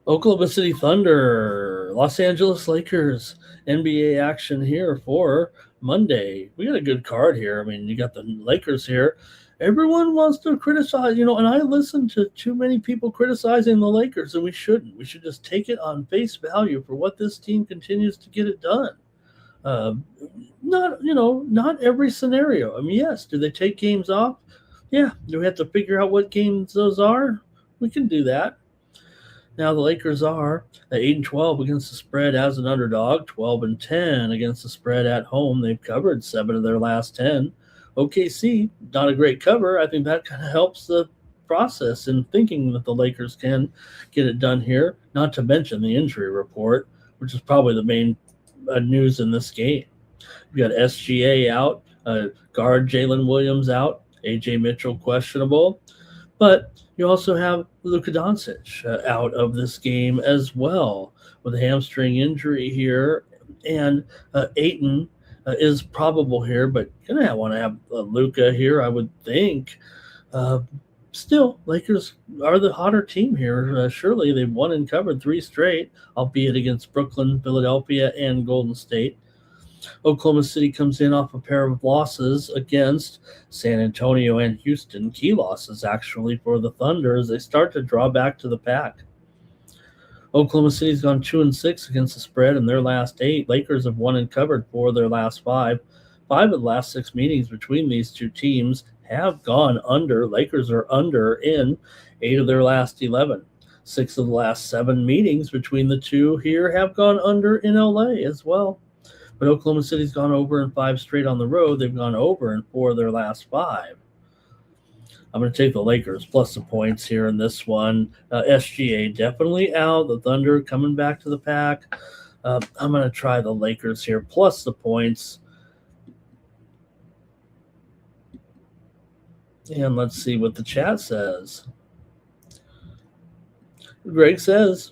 Speaker 1: Oklahoma City Thunder, Los Angeles Lakers, NBA action here for Monday. We got a good card here. I mean, you got the Lakers here. Everyone wants to criticize, and I listen to too many people criticizing the Lakers, and we shouldn't. We should just take it on face value for what this team continues to get it done. Not every scenario. I mean, yes, do they take games off? Yeah. Do we have to figure out what games those are? We can do that. Now the Lakers are 8-12 against the spread as an underdog, 12-10 against the spread at home. They've covered 7 of their last 10. OKC, not a great cover. I think that kind of helps the process in thinking that the Lakers can get it done here, not to mention the injury report, which is probably the main news in this game. You've got SGA out, guard Jalen Williams out, AJ Mitchell questionable, but you also have Luka Doncic out of this game as well with a hamstring injury here, and Ayton is probable here, but going to want to have Luka here, I would think. Still, Lakers are the hotter team here. Surely they've won and covered 3 straight, albeit against Brooklyn, Philadelphia, and Golden State. Oklahoma City comes in off a pair of losses against San Antonio and Houston. Key losses, actually, for the Thunder as they start to draw back to the pack. Oklahoma City's gone 2-6 against the spread in their last 8. Lakers have won and covered 4 of their last 5. 5 of the last 6 meetings between these two teams have gone under. Lakers are under in 8 of their last 11. 6 of the last 7 meetings between the two here have gone under in LA as well. But Oklahoma City's gone over in 5 straight on the road. They've gone over in 4 of their last 5. I'm going to take the Lakers plus the points here in this one. SGA definitely out. The Thunder coming back to the pack. I'm going to try the Lakers here plus the points. And let's see what the chat says. Greg says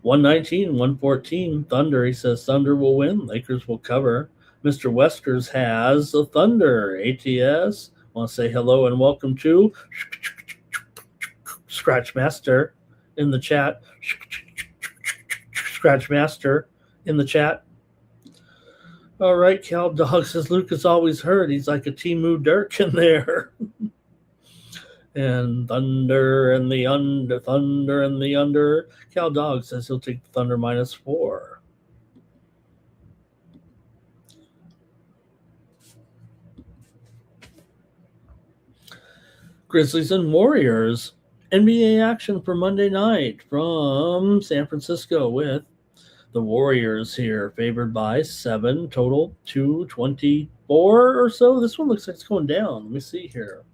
Speaker 1: 119, 114, Thunder. He says Thunder will win. Lakers will cover. Mr. Weskers has the Thunder. ATS. I want to say hello and welcome to Scratch Master in the chat. Scratch Master in the chat. All right, Cal Dog says Lucas always heard. He's like a Timu Dirk in there. And Thunder and the under. Thunder and the under. Cal Dog says he'll take the Thunder -4. Grizzlies and Warriors. NBA action for Monday night from San Francisco with the Warriors here favored by 7, total 224 or so. This one looks like it's going down. Let me see here.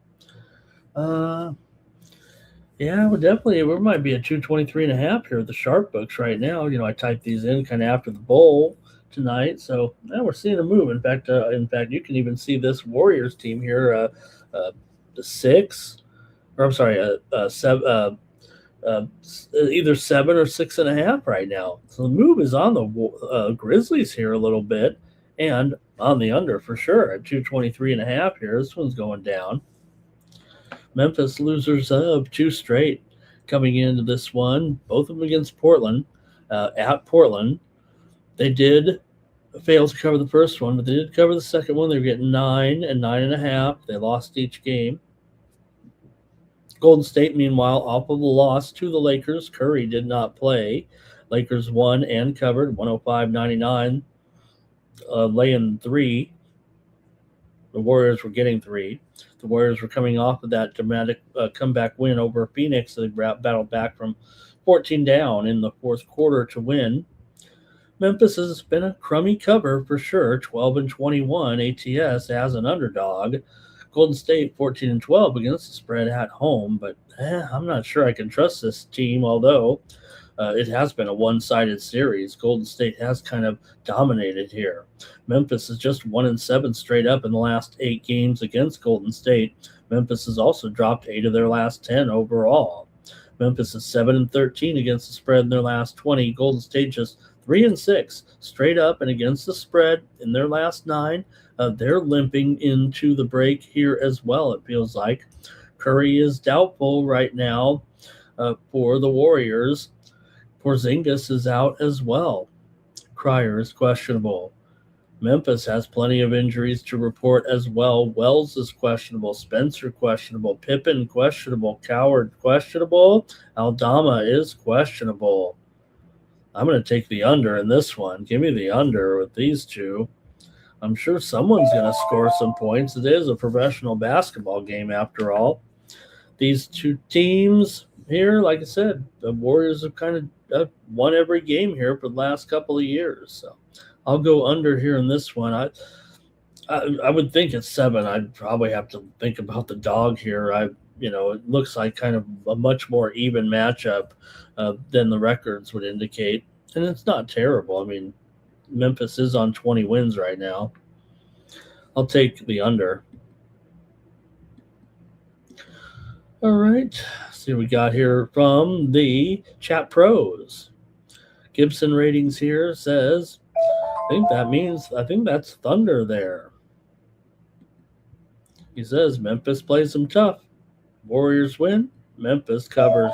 Speaker 1: Yeah, well, definitely, we might be at 223.5 here at the sharp books right now. I typed these in kind of after the bowl tonight, so now we're seeing a move. In fact, you can even see this Warriors team here, the 6, or I'm sorry, 7, either 7 or 6.5 right now. So the move is on the Grizzlies here a little bit, and on the under for sure at 223.5 here. This one's going down. Memphis losers of 2 straight coming into this one, both of them against Portland. At Portland, they did fail to cover the first one, but they did cover the second one. They were getting 9 and 9.5. They lost each game. Golden State, meanwhile, off of the loss to the Lakers. Curry did not play. Lakers won and covered 105-99, laying 3. The Warriors were getting 3. The Warriors were coming off of that dramatic comeback win over Phoenix. They battled back from 14 down in the fourth quarter to win. Memphis has been a crummy cover for sure, 12-21 ATS as an underdog. Golden State 14-12 against the spread at home, but I'm not sure I can trust this team, although it has been a one-sided series. Golden State has kind of dominated here. Memphis is just 1-7 straight up in the last 8 games against Golden State. Memphis has also dropped 8 of their last 10 overall. Memphis is 7-13 against the spread in their last 20. Golden State just 3-6 straight up and against the spread in their last 9. They're limping into the break here as well, it feels like. Curry is doubtful right now for the Warriors. Porzingis is out as well. Cryer is questionable. Memphis has plenty of injuries to report as well. Wells is questionable. Spencer questionable. Pippen questionable. Coward questionable. Aldama is questionable. I'm going to take the under in this one. Give me the under with these two. I'm sure someone's going to score some points. It is a professional basketball game after all. These two teams here, like I said, the Warriors have kind of won every game here for the last couple of years. So I'll go under here in this one. I would think it's 7. I'd probably have to think about the dog here. It looks like kind of a much more even matchup than the records would indicate. And it's not terrible. I mean, Memphis is on 20 wins right now. I'll take the under. All right. See what we got here from the chat pros. Gibson ratings here says I think that's Thunder there. He says Memphis plays them tough. Warriors win. Memphis covers.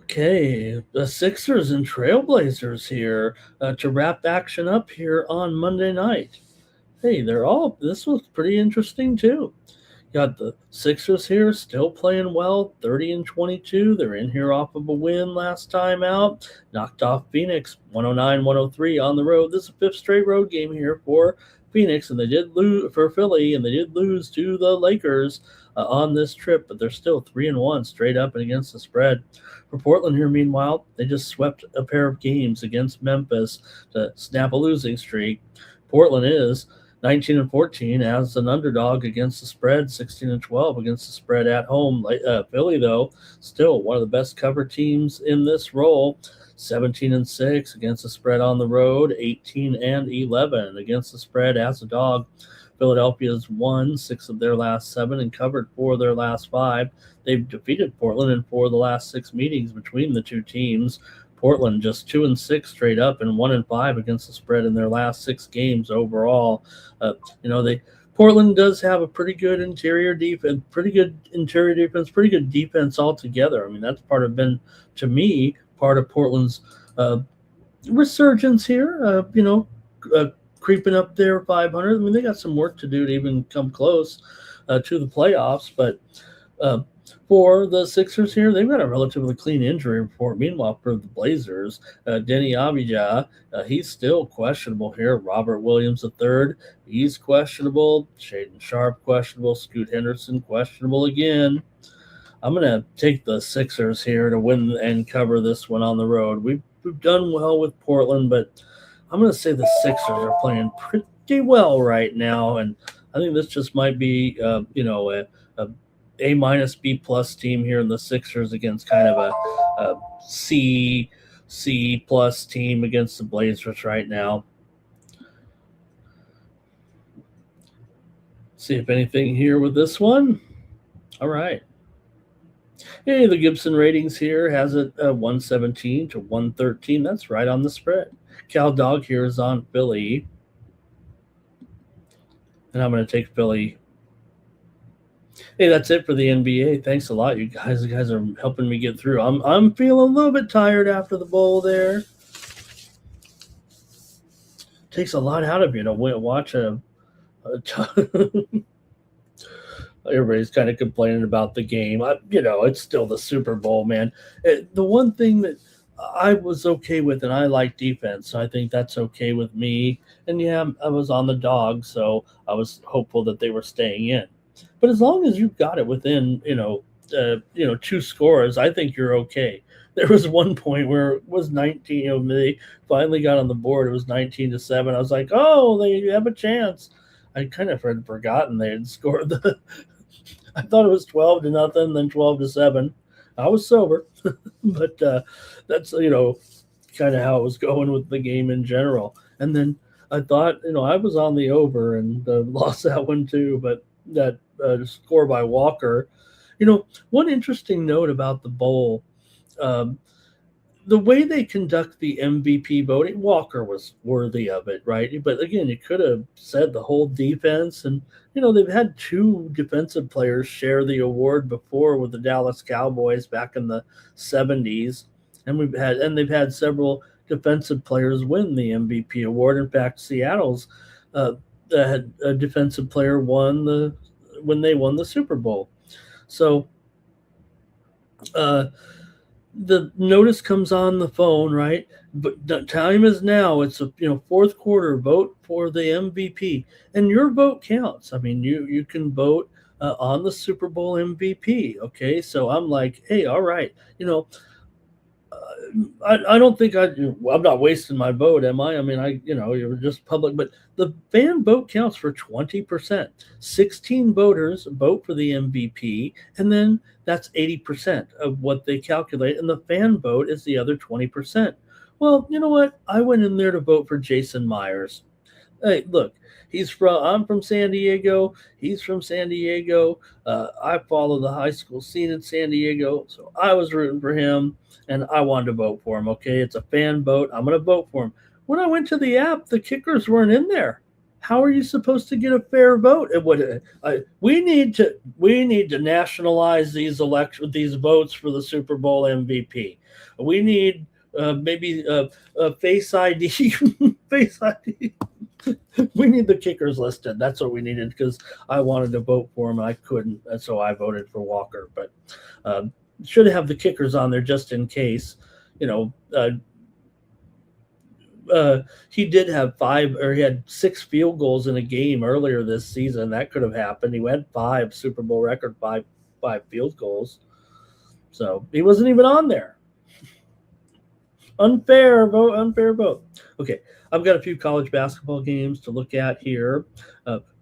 Speaker 1: Okay, the Sixers and Trailblazers here to wrap action up here on Monday night. Hey, this was pretty interesting too. Got the Sixers here still playing well, 30 and 22. They're in here off of a win last time out. Knocked off Phoenix 109-103 on the road. This is a fifth straight road game here for Phoenix, and they did lose for Philly, and they did lose to the Lakers on this trip, but they're still 3-1 straight up and against the spread. For Portland here, meanwhile, they just swept a pair of games against Memphis to snap a losing streak. Portland is 19 and 14 as an underdog against the spread, 16 and 12 against the spread at home. Philly, though, still one of the best cover teams in this role, 17 and 6 against the spread on the road, 18 and 11 against the spread as a dog. Philadelphia's won 6 of their last 7 and covered 4 of their last 5. They've defeated Portland in 4 of the last 6 meetings between the two teams. Portland just 2 and 6 straight up and 1 and 5 against the spread in their last 6 games overall. Portland does have a pretty good interior defense, pretty good defense altogether. I mean, that's part of Portland's resurgence here. Creeping up there 500. I mean, they got some work to do to even come close to the playoffs, but for the Sixers here, they've got a relatively clean injury report. Meanwhile, for the Blazers, Denny Avdija, he's still questionable here. Robert Williams III, he's questionable. Shaden Sharp, questionable. Scoot Henderson, questionable again. I'm going to take the Sixers here to win and cover this one on the road. We've done well with Portland, but I'm going to say the Sixers are playing pretty well right now, and I think this just might be, a minus B plus team here in the Sixers against kind of a C plus team against the Blazers right now. See if anything here with this one. All right. Hey, the Gibson ratings here has it 117 to 113. That's right on the spread. Cal Dog here is on Philly. And I'm going to take Philly. Hey, that's it for the NBA. Thanks a lot, you guys. You guys are helping me get through. I'm feeling a little bit tired after the bowl there. Takes a lot out of you to watch everybody's kind of complaining about the game. It's still the Super Bowl, man. The one thing that I was okay with, and I like defense, so I think that's okay with me. And yeah, I was on the dog, so I was hopeful that they were staying in. But as long as you've got it within, 2 scores, I think you're okay. There was one point where it was 19. They finally got on the board. It was 19-7. I was like, oh, they have a chance. I kind of had forgotten they had scored I thought it was 12-0, then 12-7. I was sober, but that's kind of how it was going with the game in general. And then I thought I was on the over and lost that one too, but that score by Walker. One interesting note about the bowl, the way they conduct the MVP voting, Walker was worthy of it, right? But again, you could have said the whole defense, and they've had 2 defensive players share the award before with the Dallas Cowboys back in the 70s, and they've had several defensive players win the MVP award. In fact, Seattle's had a defensive player when they won the Super Bowl. So the notice comes on the phone, right? But the time is now. It's a fourth quarter. Vote for the MVP, and your vote counts. I mean, you can vote on the Super Bowl MVP. Okay, so I'm like, hey, all right, I don't think I'm not wasting my vote, am I? I mean, you're just public, but the fan vote counts for 20%. 16 voters vote for the MVP, and then that's 80% of what they calculate, and the fan vote is the other 20%. Well, you know what? I went in there to vote for Jason Myers. Hey, look, I'm from San Diego. He's from San Diego. I follow the high school scene in San Diego, so I was rooting for him, and I wanted to vote for him. Okay, it's a fan vote. I'm going to vote for him. When I went to the app, the kickers weren't in there. How are you supposed to get a fair vote? We need to nationalize these votes for the Super Bowl MVP. We need maybe Face ID, Face ID. We need the kickers listed. That's what we needed because I wanted to vote for him. I couldn't, so I voted for Walker. But should have the kickers on there just in case. You know, he did have he had 6 field goals in a game earlier this season. That could have happened. He had 5 Super Bowl record, five field goals. So he wasn't even on there. Unfair vote. Okay, I've got a few college basketball games to look at here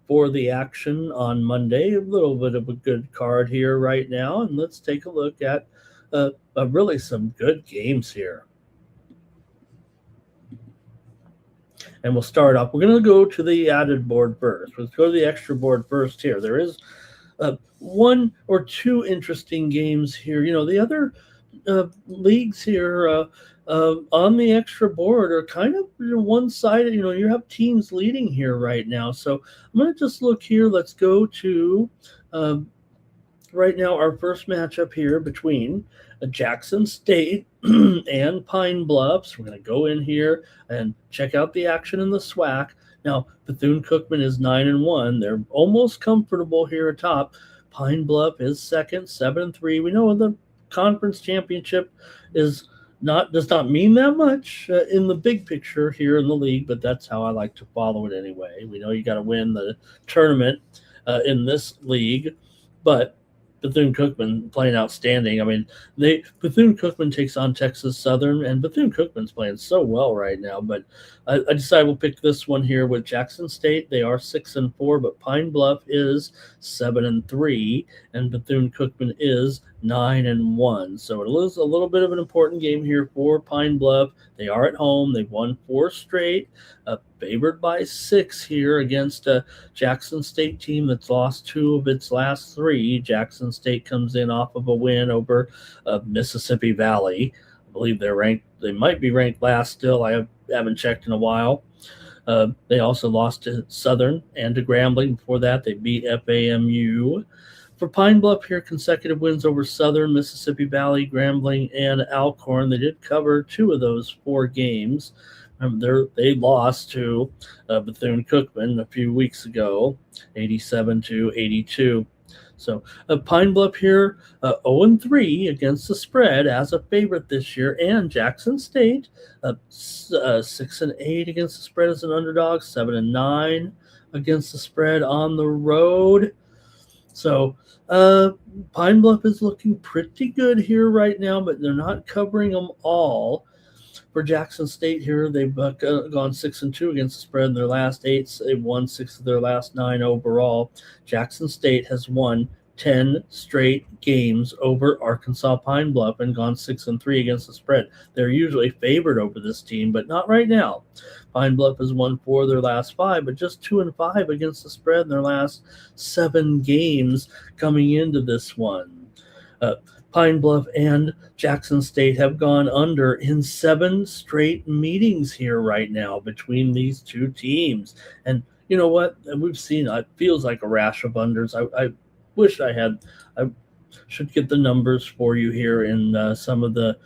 Speaker 1: for the action on Monday. A little bit of a good card here right now, and let's take a look at really some good games here. And we'll start off. We're going to go to the added board first. Let's go to the extra board first here. There is one or two interesting games here. You know, the other leagues here on the extra board are kind of one-sided. You know, you have teams leading here right now. So I'm going to just look here. Let's go to right now our first matchup here between Jackson State and Pine Bluffs. We're going to go in here and check out the action in the SWAC. Now, Bethune-Cookman is 9-1. They're almost comfortable here atop. Pine Bluff is second, 7-3. We know the conference championship does not mean that much in the big picture here in the league, but that's how I like to follow it anyway. We know you got to win the tournament in this league, but Bethune-Cookman playing outstanding. I mean, Bethune-Cookman takes on Texas Southern, and Bethune-Cookman's playing so well right now. But I decided we'll pick this one here with Jackson State. They are 6-4, but Pine Bluff is 7-3, and Bethune-Cookman is 9-1. So it is a little bit of an important game here for Pine Bluff. They are at home. They've won 4 straight, favored by 6 here against a Jackson State team that's lost 2 of its last 3. Jackson State comes in off of a win over Mississippi Valley. I believe they're ranked. They might be ranked last still. I haven't checked in a while. They also lost to Southern and to Grambling. Before that, they beat FAMU. For Pine Bluff here, consecutive wins over Southern, Mississippi Valley, Grambling, and Alcorn. They did cover 2 of those 4 games. They lost to Bethune-Cookman a few weeks ago, 87-82. So Pine Bluff here, 0-3 against the spread as a favorite this year, and Jackson State, 6-8 against the spread as an underdog, 7-9 against the spread on the road. So Pine Bluff is looking pretty good here right now, but they're not covering them all. For Jackson State here, they've gone 6-2 against the spread in their last 8. They've won 6 of their last 9 overall. Jackson State has won 10 straight games over Arkansas Pine Bluff and gone 6-3 against the spread. They're usually favored over this team, but not right now. Pine Bluff has won 4 of their last 5, but just 2-5 against the spread in their last 7 games coming into this one. Pine Bluff and Jackson State have gone under in 7 straight meetings here right now between these 2 teams. And you know what? We've seen it feels like a rash of unders. I wish I should get the numbers for you here in some of the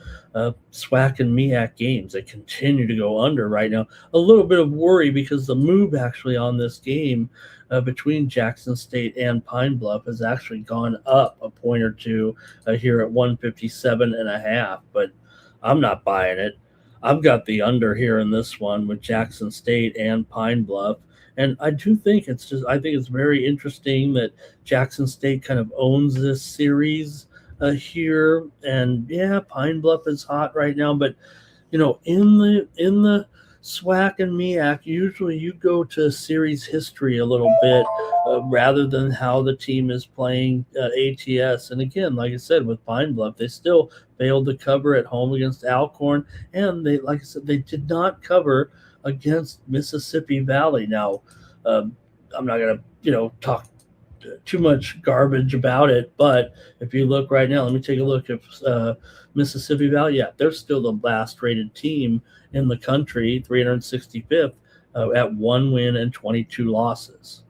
Speaker 1: SWAC and MEAC games. They continue to go under right now. A little bit of worry because the move actually on this game between Jackson State and Pine Bluff has actually gone up a point or 2 here at 157.5, but I'm not buying it. I've got the under here in this one with Jackson State and Pine Bluff. And I do think I think it's very interesting that Jackson State kind of owns this series here. And yeah, Pine Bluff is hot right now, but you know, in the SWAC and MEAC, usually you go to series history a little bit rather than how the team is playing ATS. And again, like I said, with Pine Bluff, they still failed to cover at home against Alcorn, and they did not cover against Mississippi Valley. Now, I'm not going to, talk too much garbage about it, but if you look right now, let me take a look at Mississippi Valley. Yeah, they're still the last rated team in the country, 365th, at 1 win and 22 losses.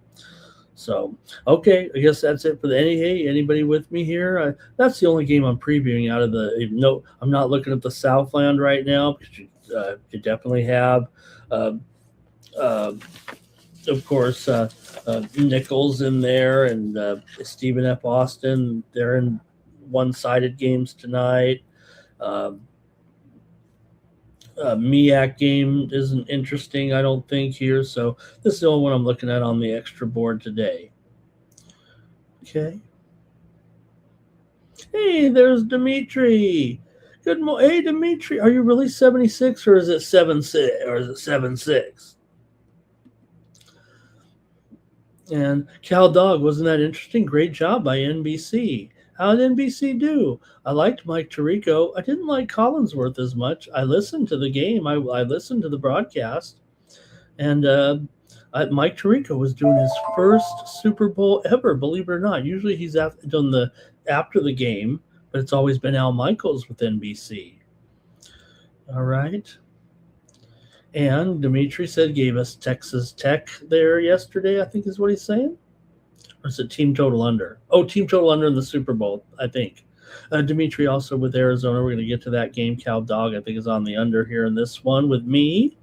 Speaker 1: So, okay, I guess that's it for the NEA. Anybody with me here? That's the only game I'm previewing out of the. No, I'm not looking at the Southland right now because you definitely have, uh, uh, of course, Nichols in there and Stephen F. Austin. They're in one-sided games tonight. MEAC game isn't interesting, I don't think, here. So this is the only one I'm looking at on the extra board today. Okay. Hey, there's Dimitri. Good morning. Hey, Dimitri, are you really 76 or is it 7-6 or is it 7-6? And Cal Dog, wasn't that interesting? Great job by NBC. How did NBC do? I liked Mike Tirico. I didn't like Collinsworth as much. I listened to the game. I listened to the broadcast. And Mike Tirico was doing his first Super Bowl ever, believe it or not. Usually he's done after the game, but it's always been Al Michaels with NBC. All right. And Dimitri gave us Texas Tech there yesterday, I think is what he's saying. Or is it team total under? Oh, team total under in the Super Bowl, I think. Dimitri also with Arizona. We're going to get to that game. Cal Dog, I think, is on the under here in this one with me.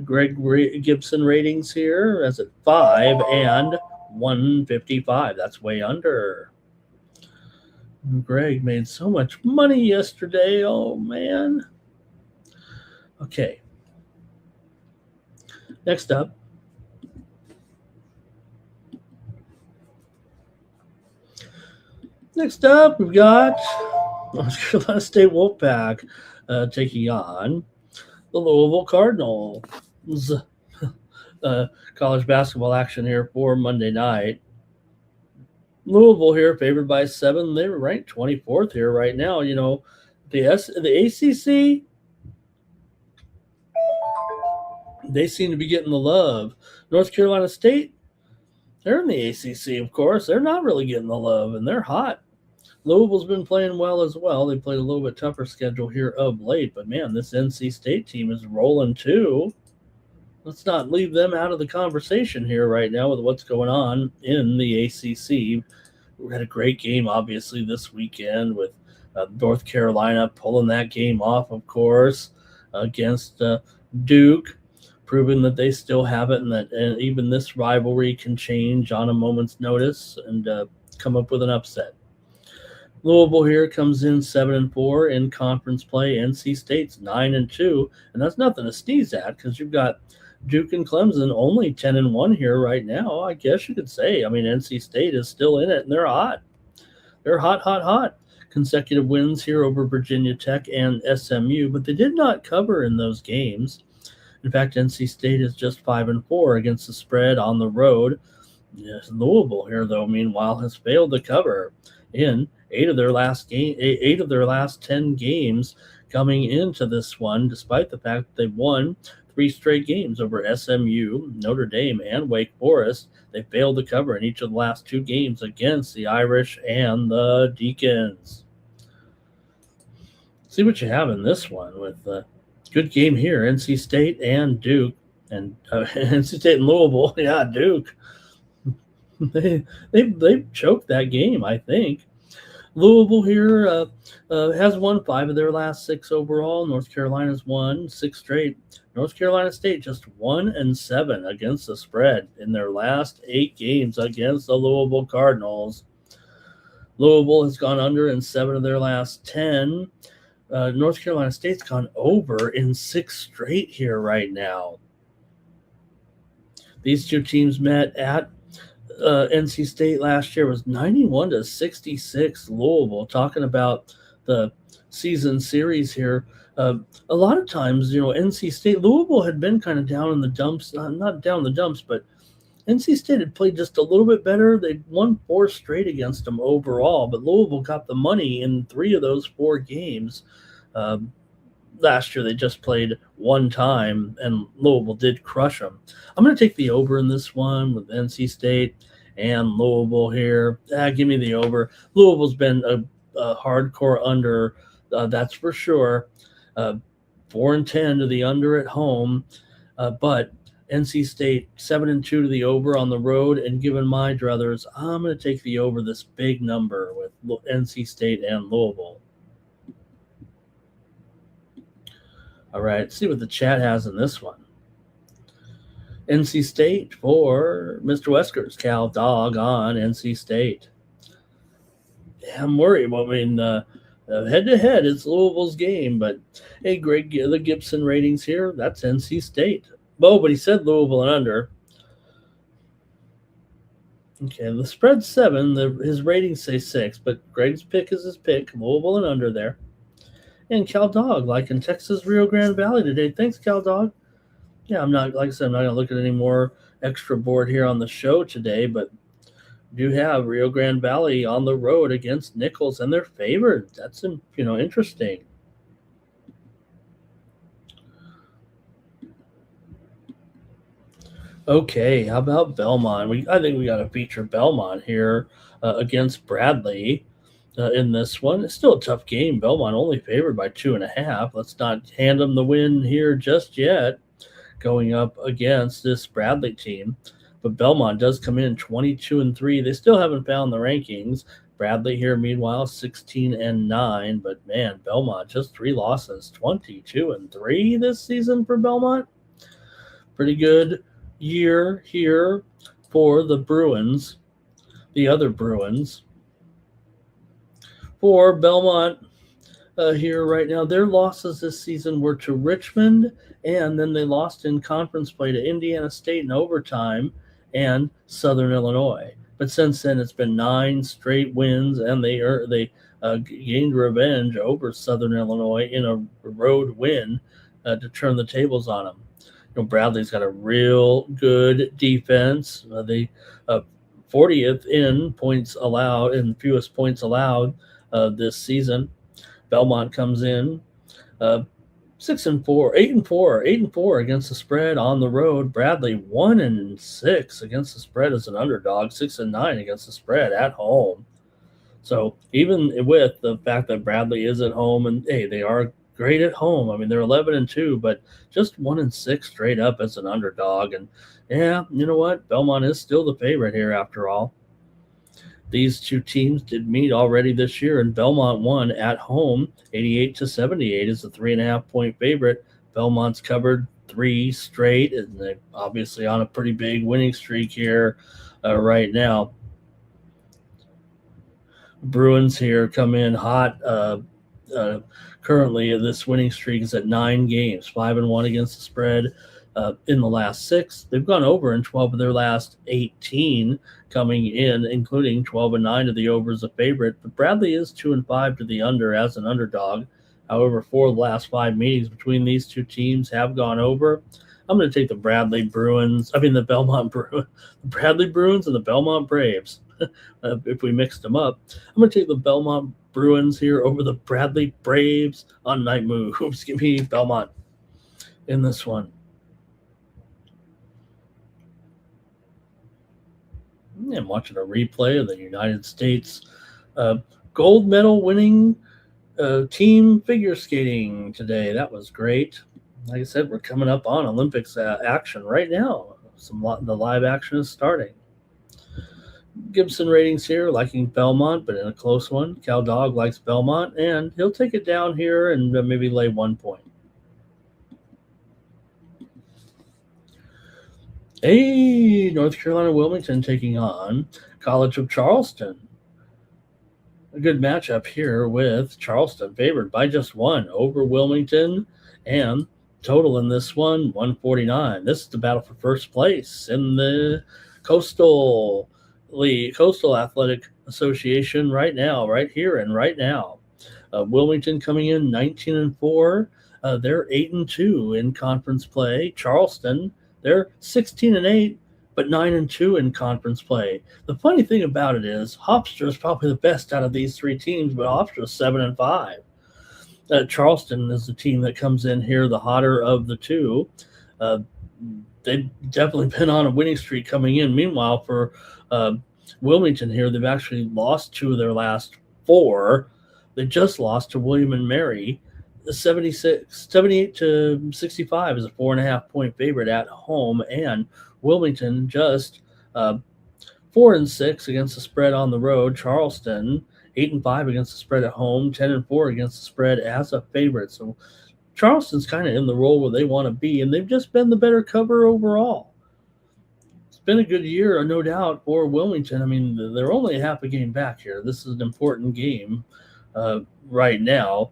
Speaker 1: Greg Gibson ratings here as at 5 and 155. That's way under. Greg made so much money yesterday. Oh, man. Okay. Next up. We've got North Carolina State Wolfpack taking on the Louisville Cardinals. College basketball action here for Monday night. Louisville here favored by 7. They were ranked 24th here right now. You know, the ACC, they seem to be getting the love. North Carolina State, they're in the ACC, of course. They're not really getting the love, and they're hot. Louisville's been playing well as well. They played a little bit tougher schedule here of late, but man, this NC State team is rolling too. Let's not leave them out of the conversation here right now with what's going on in the ACC. We had a great game, obviously, this weekend with North Carolina pulling that game off, of course, against Duke, proving that they still have it and that even this rivalry can change on a moment's notice and come up with an upset. Louisville here comes in 7-4 in conference play. NC State's 9-2, and that's nothing to sneeze at because you've got Duke and Clemson only 10-1 here right now. I guess you could say. I mean, NC State is still in it, and they're hot. They're hot. Consecutive wins here over Virginia Tech and SMU, but they did not cover in those games. In fact, NC State is just 5-4 against the spread on the road. Yes, Louisville here, though, meanwhile, has failed to cover in 8 of their last 10 games coming into this one, despite the fact that they've won 3 straight games over SMU, Notre Dame, and Wake Forest. They failed to cover in each of the last 2 games against the Irish and the Deacons. See what you have in this one with a good game here, NC State and Duke, and NC State and Louisville. Yeah, Duke. They choked that game, I think. Louisville here has won 5 of their last 6 overall. North Carolina's won 6 straight. North Carolina State just 1-7 against the spread in their last 8 games against the Louisville Cardinals. Louisville has gone under in 7 of their last 10. North Carolina State's gone over in 6 straight here right now. These 2 teams met at NC State last year. Was 91-66 Louisville. Talking about the season series here, a lot of times, NC State, Louisville had been kind of down in the dumps, not down in the dumps, but NC State had played just a little bit better. They'd won 4 straight against them overall, but Louisville got the money in 3 of those 4 games. last year they just played one time, and Louisville did crush them. I'm going to take the over in this one with NC State and Louisville here. Give me the over. Louisville's been a hardcore under, that's for sure. 4-10 to the under at home, but NC State 7-2 to the over on the road. And given my druthers, I'm going to take the over this big number with NC State and Louisville. All right, let's see what the chat has in this one. NC State for Mr. Weskers. Cal Dog on NC State. Yeah, I'm worried. Well, I mean, head-to-head, it's Louisville's game. But, hey, Greg, the Gibson ratings here, that's NC State. Oh, but he said Louisville and under. Okay, the spread's 7. His ratings say 6, but Greg's pick is his pick. Louisville and under there. And Cal Dog, like in Texas Rio Grande Valley today. Thanks, Cal Dog. Yeah, I'm not, like I said, I'm not going to look at any more extra board here on the show today, but do have Rio Grande Valley on the road against Nichols, and they're favored. That's, interesting. Okay, how about Belmont? I think we got to feature Belmont here against Bradley. In this one. It's still a tough game. Belmont only favored by 2.5. Let's not hand them the win here just yet, going up against this Bradley team. But Belmont does come in 22-3. They still haven't found the rankings. Bradley here, meanwhile, 16-9. But man, Belmont just 3 losses, 22-3 this season for Belmont. Pretty good year here for the Bruins, the other Bruins. For Belmont here right now, their losses this season were to Richmond, and then they lost in conference play to Indiana State in overtime and Southern Illinois. But since then, it's been 9 straight wins, and they gained revenge over Southern Illinois in a road win to turn the tables on them. Bradley's got a real good defense. They 40th in points allowed and fewest points allowed this season. Belmont comes in 6-4, 8-4 against the spread on the road. Bradley 1-6 against the spread as an underdog, 6-9 against the spread at home. So even with the fact that Bradley is at home, and hey, they are great at home. I mean, they're 11-2, but just 1-6 straight up as an underdog. And yeah, you know what? Belmont is still the favorite here after all. These two teams did meet already this year, and Belmont won at home 88-78 as a 3.5-point favorite. Belmont's covered 3 straight, and they're obviously on a pretty big winning streak here right now. Bruins here come in hot. Currently, this winning streak is at 9 games, 5-1 against the spread in the last 6. They've gone over in 12 of their last 18 coming in, including 12-9 to the over as a favorite. But Bradley is 2-5 to the under as an underdog. However, 4 of the last 5 meetings between these two teams have gone over. I'm going to take the Bradley Bruins and the Belmont Braves. If we mixed them up, I'm going to take the Belmont Bruins here over the Bradley Braves on Night Moves. Give me Belmont in this one. I'm watching a replay of the United States gold medal winning team figure skating today. That was great. Like I said, we're coming up on Olympics action right now. The live action is starting. Gibson ratings here, liking Belmont, but in a close one. Cal Dog likes Belmont, and he'll take it down here and maybe lay 1 point. Hey, North Carolina Wilmington taking on College of Charleston. A good matchup here with Charleston favored by just 1 over Wilmington, and total in this one, 149. This is the battle for first place in the Coastal Athletic Association right now, right here and right now. Wilmington coming in 19-4. They're 8-2 in conference play. Charleston, they're 16-8, but 9-2 in conference play. The funny thing about it is Hofstra is probably the best out of these 3 teams, but Hofstra is 7-5. Charleston is the team that comes in here, the hotter of the two. Uh, they've definitely been on a winning streak coming in. Meanwhile, for Wilmington here, they've actually lost 2 of their last 4. They just lost to William and Mary. 78-65 is a 4.5 point favorite at home, and Wilmington just 4-6 against the spread on the road. Charleston 8-5 against the spread at home, 10-4 against the spread as a favorite. So Charleston's kind of in the role where they want to be, and they've just been the better cover overall. It's been a good year, no doubt, for Wilmington. I mean, they're only half a game back here. This is an important game right now.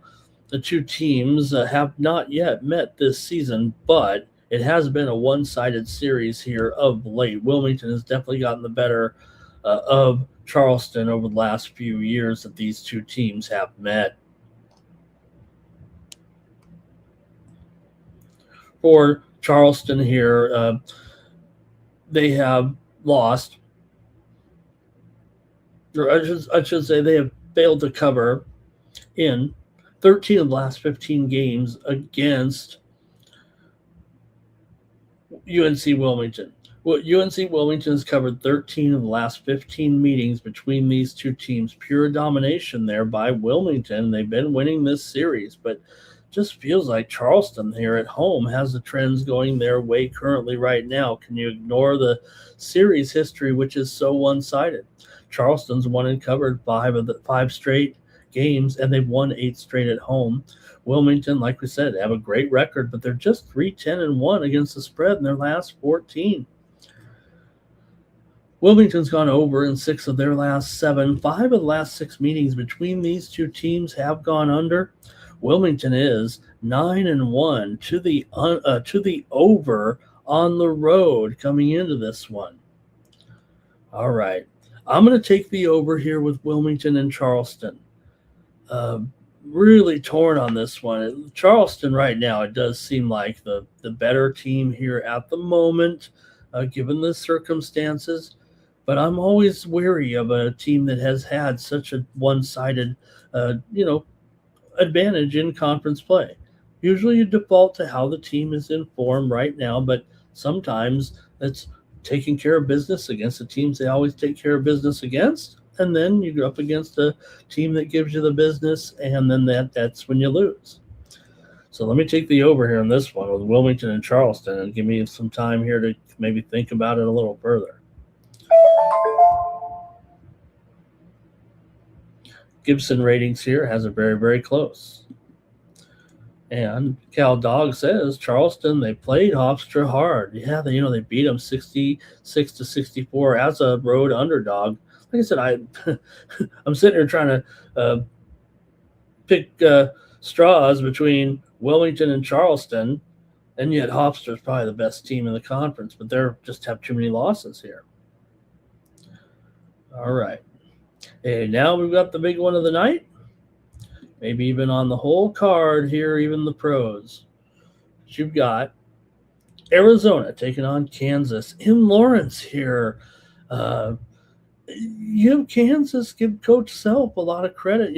Speaker 1: The two teams have not yet met this season, but it has been a one-sided series here of late. Wilmington has definitely gotten the better of Charleston over the last few years that these two teams have met. For Charleston here, they have lost, or I should say they have failed to cover in 13 of the last 15 games against UNC Wilmington. Well, UNC Wilmington has covered 13 of the last 15 meetings between these two teams. Pure domination there by Wilmington. They've been winning this series, but just feels like Charleston here at home has the trends going their way currently right now. Can you ignore the series history, which is so one-sided? Charleston's won and covered 5 of the 5 straight games, and they've won 8 straight at home. Wilmington, like we said, they have a great record, but they're just 3-10-1 against the spread in their last 14. Wilmington's gone over in 6 of their last 7. 5 of the last 6 meetings between these two teams have gone under. Wilmington is 9-1 to the over on the road coming into this one. All right, I'm going to take the over here with Wilmington and Charleston. Really torn on this one. Charleston right now, it does seem like the better team here at the moment, given the circumstances. But I'm always wary of a team that has had such a one-sided, advantage in conference play. Usually you default to how the team is in form right now, but sometimes it's taking care of business against the teams they always take care of business against. And then you go up against a team that gives you the business, and then that's when you lose. So let me take the over here on this one with Wilmington and Charleston and give me some time here to maybe think about it a little further. Gibson ratings here has it very, very close. And Cal Dog says Charleston, they played Hofstra hard. Yeah, they beat them 66-64 as a road underdog. Like I said, I'm sitting here trying to pick straws between Wilmington and Charleston, and yet Hofstra is probably the best team in the conference, but they just have too many losses here. All right. Hey, now we've got the big one of the night. Maybe even on the whole card here, even the pros. But you've got Arizona taking on Kansas in Lawrence here. You have Kansas give Coach Self a lot of credit.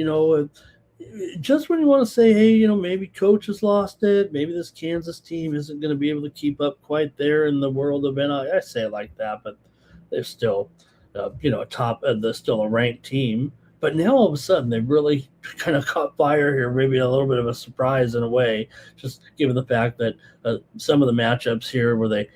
Speaker 1: Just when you want to say, hey, maybe Coach has lost it. Maybe this Kansas team isn't going to be able to keep up quite there in the world of NIL. I say it like that, but they're still, they're still a ranked team. But now all of a sudden they've really kind of caught fire here, maybe a little bit of a surprise in a way, just given the fact that some of the matchups here where they,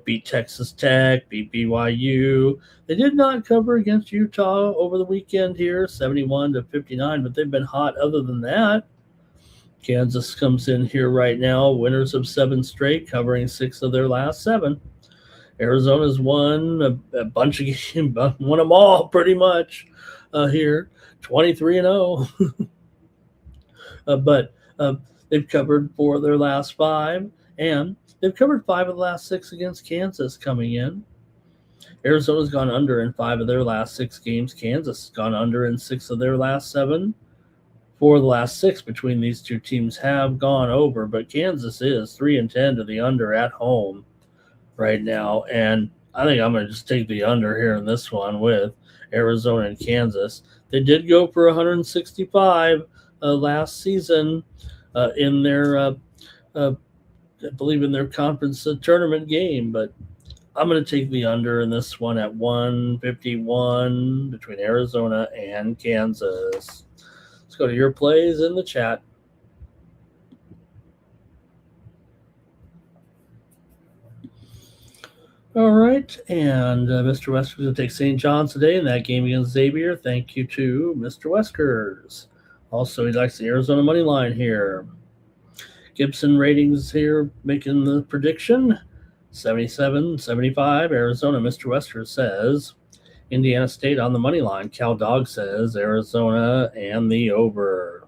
Speaker 1: beat Texas Tech, beat BYU. They did not cover against Utah over the weekend here, 71-59, but they've been hot other than that. Kansas comes in here right now, winners of 7 straight, covering 6 of their last 7. Arizona's won a bunch of games, won them all pretty much. Here, 23-0. But they've covered 4 of their last 5, and they've covered 5 of the last 6 against Kansas coming in. Arizona's gone under in 5 of their last 6 games. Kansas has gone under in 6 of their last 7. 4 of the last 6 between these two teams have gone over, but Kansas is 3-10 to the under at home right now, and I think I'm going to just take the under here in this one with Arizona and Kansas. They did go for 165 last season in their, I believe, in their conference tournament game. But I'm going to take the under in this one at 151 between Arizona and Kansas. Let's go to your plays in the chat. All right, and Mr. Wesker's going to take St. John's today in that game against Xavier. Thank you to Mr. Weskers. Also, he likes the Arizona money line here. Gibson ratings here making the prediction. 77, 75, Arizona. Mr. Weskers says Indiana State on the money line. Cal Dog says Arizona and the over.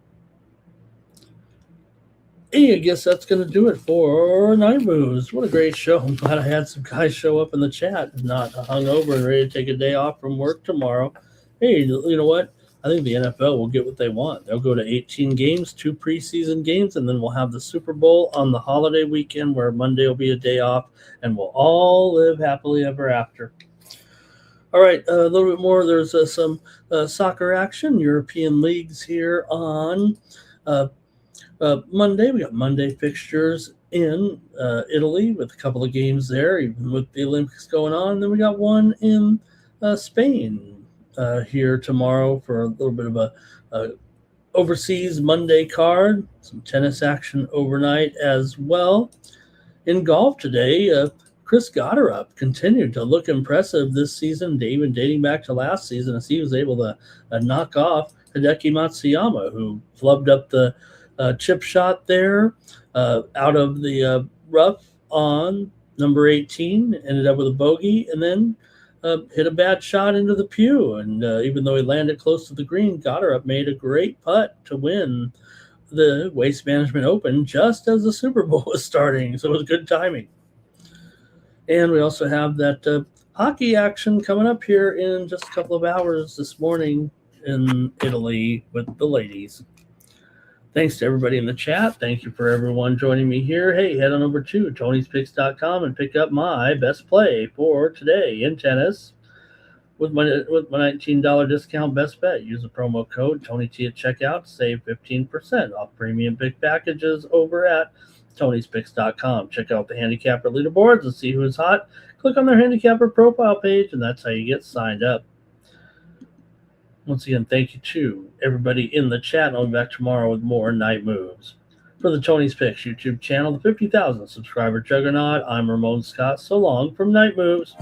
Speaker 1: Hey, I guess that's going to do it for Night Moves. What a great show. I'm glad I had some guys show up in the chat, not hungover and ready to take a day off from work tomorrow. Hey, you know what? I think the NFL will get what they want. They'll go to 18 games, 2 preseason games, and then we'll have the Super Bowl on the holiday weekend where Monday will be a day off, and we'll all live happily ever after. All right, a little bit more. There's some soccer action, European leagues here on Monday. We got Monday fixtures in Italy with a couple of games there, even with the Olympics going on. And then we got one in Spain here tomorrow for a little bit of a overseas Monday card. Some tennis action overnight as well. In golf today, Chris Gotterup continued to look impressive this season, even dating back to last season, as he was able to knock off Hideki Matsuyama, who flubbed up the chip shot there out of the rough on number 18, ended up with a bogey, and then hit a bad shot into the pew. And even though he landed close to the green, Gotterup made a great putt to win the Waste Management Open just as the Super Bowl was starting. So it was good timing. And we also have that hockey action coming up here in just a couple of hours this morning in Italy with the ladies. Thanks to everybody in the chat. Thank you for everyone joining me here. Hey, head on over to Tony'sPicks.com and pick up my best play for today in tennis with my $19 discount best bet. Use the promo code TonyT at checkout. Save 15% off premium pick packages over at Tony'sPicks.com. Check out the handicapper leaderboards and see who's hot. Click on their handicapper profile page, and that's how you get signed up. Once again, thank you to everybody in the chat. I'll be back tomorrow with more Night Moves. For the Tony's Picks YouTube channel, the 50,000 subscriber juggernaut, I'm Ramon Scott. So long from Night Moves.